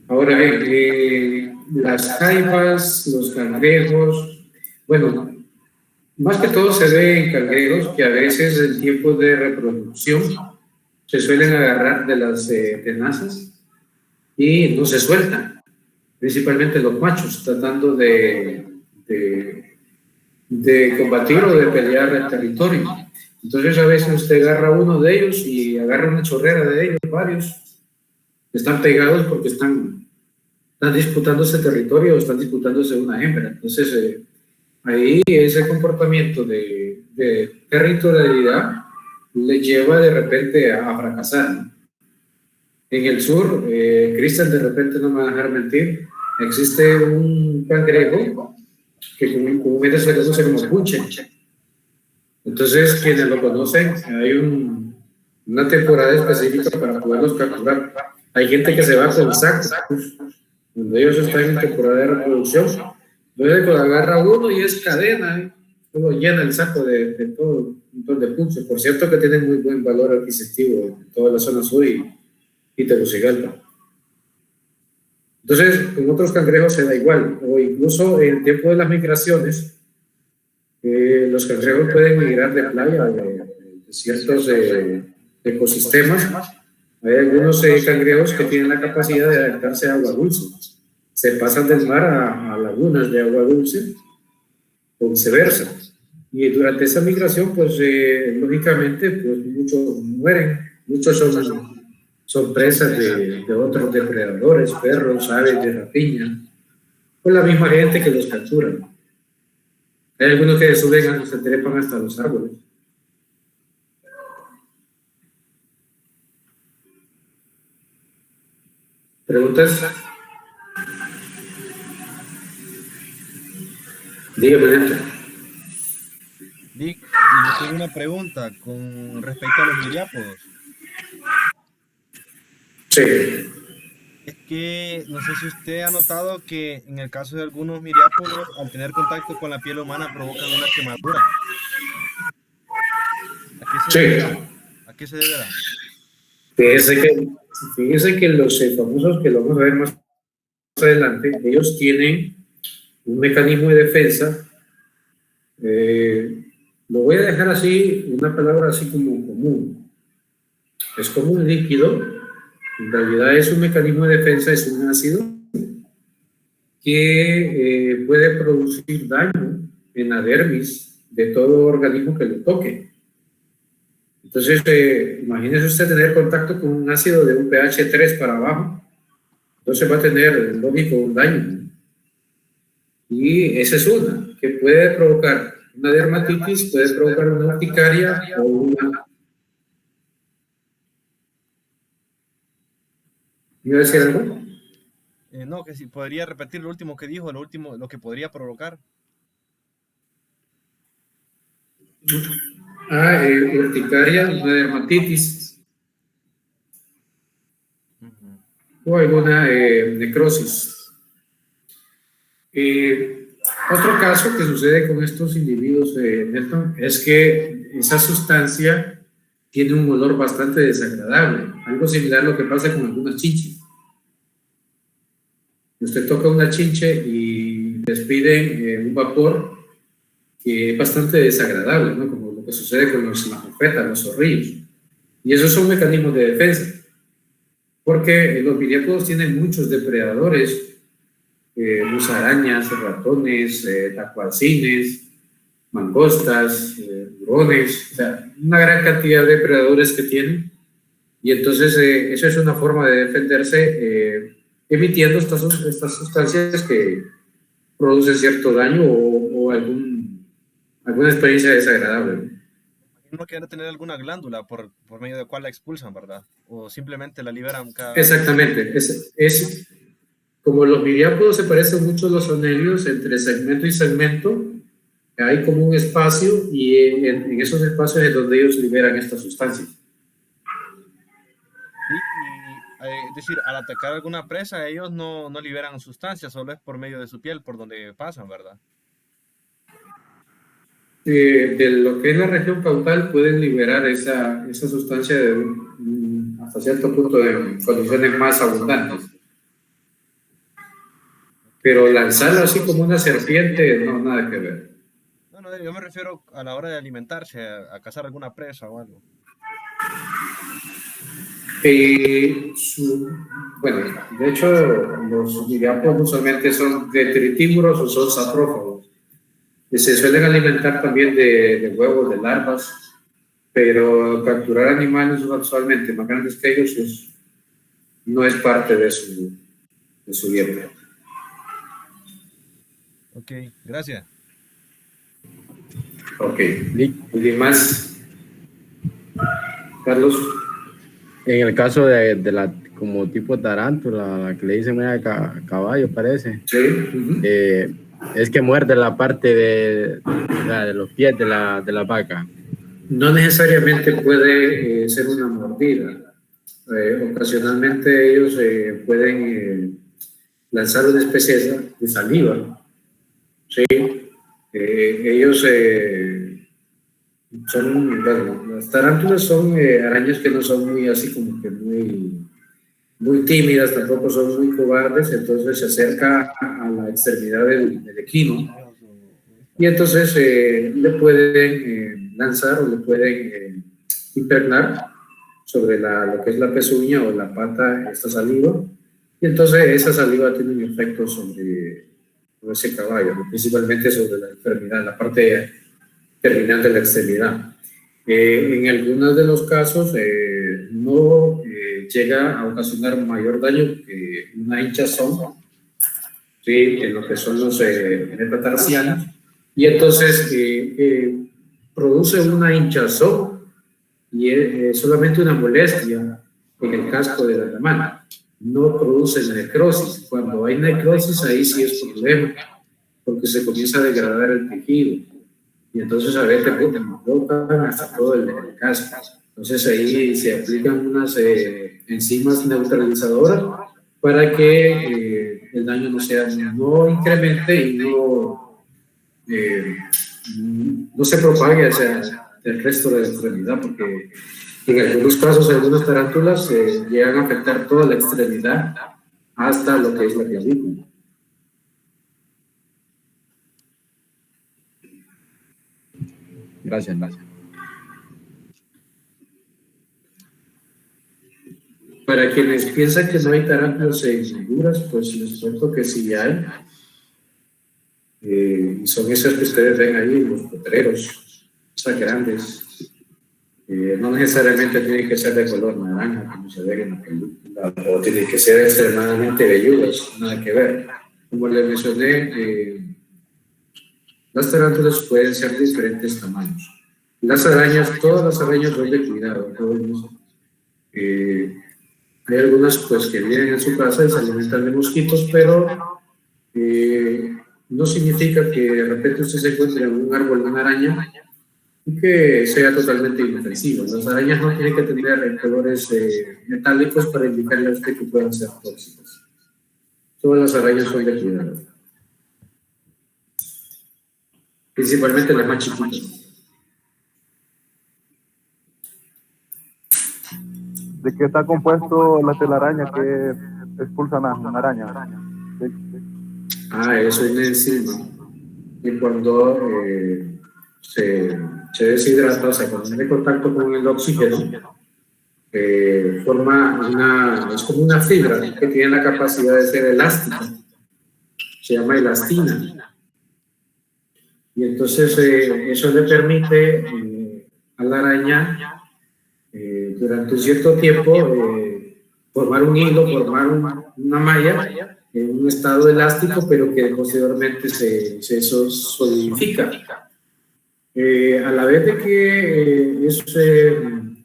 Ahora bien, las jaivas, los cangrejos, bueno, más que todo se ve en cangrejos que a veces en tiempos de reproducción se suelen agarrar de las tenazas y no se sueltan, principalmente los machos, tratando de combatir o de pelear el territorio. Entonces a veces usted agarra uno de ellos y agarra una chorrera de ellos, varios están pegados porque están disputando ese territorio o están disputándose una hembra. Entonces ahí ese comportamiento de territorialidad le lleva de repente a fracasar, ¿no? En el sur, Cristian de repente no me va a dejar mentir, existe un cangrejo que comúnmente se conoce como punche. Entonces, quienes lo conocen, hay una temporada específica para poderlos capturar. Hay gente que se va con sacos, donde ellos están en temporada de reproducción. Entonces, agarra uno y es cadena, uno llena el saco de todo un montón de punches. Por cierto, que tienen muy buen valor adquisitivo en toda la zona sur y Tegucigalpa. Entonces, con otros cangrejos se da igual, o incluso en el tiempo de las migraciones, Los cangrejos pueden migrar de playa de ciertos ecosistemas. Hay algunos cangrejos que tienen la capacidad de adaptarse a agua dulce. Se pasan del mar a lagunas de agua dulce o viceversa. Y durante esa migración, pues lógicamente, pues muchos mueren, muchos son presas de otros depredadores, perros, aves de rapiña, o la misma gente que los captura. Hay algunos que suben, se trepan hasta los árboles. ¿Preguntas? Dígame, Néstor. Vic, yo tengo una pregunta con respecto a los miriápodos. Sí. Es que no sé si usted ha notado que en el caso de algunos miriápodos, al tener contacto con la piel humana, provocan una quemadura. ¿A qué se deberá? Fíjese que los famosos, que lo vamos a ver más adelante, ellos tienen un mecanismo de defensa. Lo voy a dejar así, una palabra así como común. Es como un líquido. En realidad es un mecanismo de defensa, es un ácido que puede producir daño en la dermis de todo organismo que lo toque. Entonces, imagínese usted tener contacto con un ácido de un pH 3 para abajo, entonces va a tener, lógico, un daño. Y esa es una, que puede provocar una dermatitis, puede provocar una urticaria o una... ¿Me iba a decir algo? No, que si podría repetir lo último que dijo, lo que podría provocar. Urticaria, una dermatitis o alguna necrosis. Otro caso que sucede con estos individuos, Nelton, es que esa sustancia tiene un olor bastante desagradable, algo similar a lo que pasa con algunas chinches. Usted toca una chinche y despide un vapor que es bastante desagradable, ¿no? Como lo que sucede con las mofetas, los zorrillos. Y esos son mecanismos de defensa, porque los miriápodos tienen muchos depredadores, musarañas, ratones, tacuacines, mangostas, hurones, o sea, una gran cantidad de depredadores que tienen. Y entonces eso es una forma de defenderse, emitiendo estas sustancias que producen cierto daño o alguna experiencia desagradable. No quiere tener alguna glándula por medio de cual la expulsan, ¿verdad? O simplemente la liberan cada... Exactamente. Es como los miriápodos se parecen mucho a los onelios, entre segmento y segmento hay como un espacio y en esos espacios es donde ellos liberan estas sustancias. Es decir, al atacar alguna presa, ellos no liberan sustancias, solo es por medio de su piel por donde pasan, ¿verdad? De lo que es la región caudal pueden liberar esa sustancia hasta cierto punto de condiciones más abundantes. Pero lanzarlo así como una serpiente, no, nada que ver. No, yo me refiero a la hora de alimentarse, a cazar alguna presa o algo. Bueno, de hecho, los miriápodos usualmente son detritívoros o son saprófagos. Se suelen alimentar también de huevos, de larvas, pero capturar animales usualmente más grandes que ellos no es parte de su dieta. Ok, gracias. Ok, ¿alguien más? Carlos. En el caso de la como tipo tarántula, la que le dicen caballo, parece. Sí. Es que muerde la parte de los pies de la vaca. No necesariamente puede ser una mordida. Ocasionalmente ellos pueden lanzar una especie de saliva. Sí. Ellos las tarántulas son arañas que no son muy así como que muy tímidas, tampoco son muy cobardes, entonces se acerca a la extremidad del equino y entonces le pueden lanzar o le pueden impregnar sobre lo que es la pezuña o la pata esta saliva, y entonces esa saliva tiene un efecto sobre ese caballo, ¿no? Principalmente sobre la enfermedad, la parte terminal de la extremidad. En algunos de los casos no llega a ocasionar mayor daño que una hinchazón, ¿sí? En lo que son los metatarsianos, y entonces produce una hinchazón y es solamente una molestia en el casco de la mano, no produce necrosis. Cuando hay necrosis, ahí sí es problema, porque se comienza a degradar el tejido, y entonces a veces botan hasta todo el casco. Entonces ahí se aplican unas enzimas neutralizadoras para que el daño no incremente y no se propague hacia el resto de la extremidad, porque en algunos casos, algunas tarántulas llegan a afectar toda la extremidad hasta lo que es la clavícula. Gracias. Para quienes piensan que no hay tarántulas seguras, pues les cuento que sí hay. Y son esas que ustedes ven ahí, los potreros, esas grandes. No necesariamente tienen que ser de color naranja, como se ve en la película, o tienen que ser extremadamente velludas, nada que ver. Como les mencioné, las tarántulas pueden ser de diferentes tamaños. Las arañas, todas las arañas son de cuidado. Hay algunas pues, que viven en su casa y se alimentan de mosquitos, pero no significa que de repente usted se encuentre en un árbol de una araña y que sea totalmente inofensivo. Las arañas no tienen que tener colores metálicos para indicarle a usted que puedan ser tóxicas. Todas las arañas son de cuidado. Principalmente las más chiquitas. ¿De qué está compuesto la telaraña que expulsan a una araña? Es una enzima. Y cuando se deshidrata, o sea, cuando tiene contacto con el oxígeno, forma es como una fibra que tiene la capacidad de ser elástica. Se llama elastina. Y entonces eso le permite a la araña durante un cierto tiempo formar un hilo, formar una malla en un estado elástico, pero que posteriormente se solidifica. A la vez de que es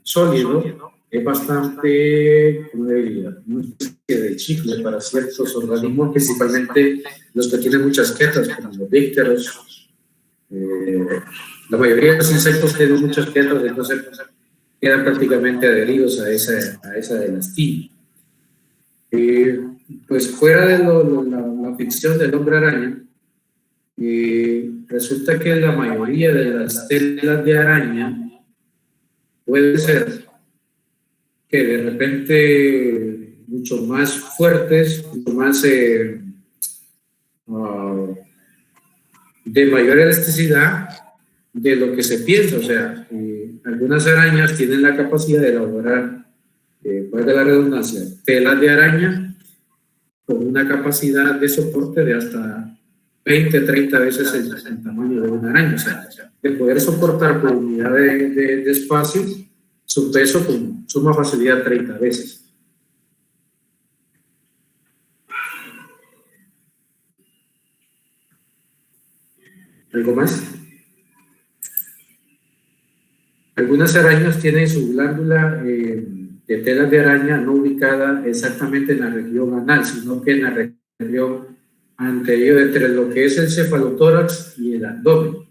sólido, es bastante, ¿cómo diría?, una especie de chicle para ciertos organismos, principalmente los que tienen muchas quetas, como los dípteros. La mayoría de los insectos tienen muchas quetas, entonces quedan prácticamente adheridos a esa elastina. Pues fuera de la ficción del hombre araña, resulta que la mayoría de las telas de araña puede ser que de repente mucho más fuertes, mucho más de mayor elasticidad de lo que se piensa. O sea, algunas arañas tienen la capacidad de elaborar, valga la redundancia, telas de araña con una capacidad de soporte de hasta 20, 30 veces el tamaño de una araña. O sea, de poder soportar por unidad de espacio su peso con suma facilidad 30 veces. ¿Algo más? Algunas arañas tienen su glándula de telas de araña no ubicada exactamente en la región anal, sino que en la región anterior entre lo que es el cefalotórax y el abdomen.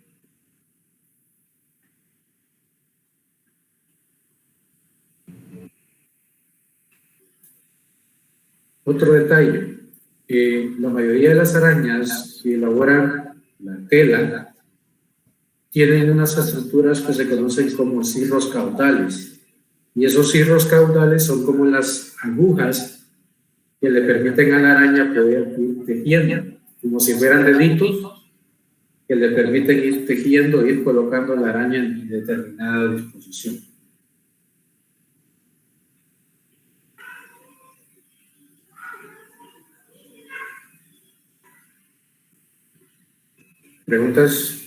Otro detalle, la mayoría de las arañas que elaboran la tela tienen unas estructuras que se conocen como cirros caudales, y esos cirros caudales son como las agujas que le permiten a la araña poder ir tejiendo, como si fueran deditos, que le permiten ir tejiendo, ir colocando la araña en determinada disposición. ¿Preguntas?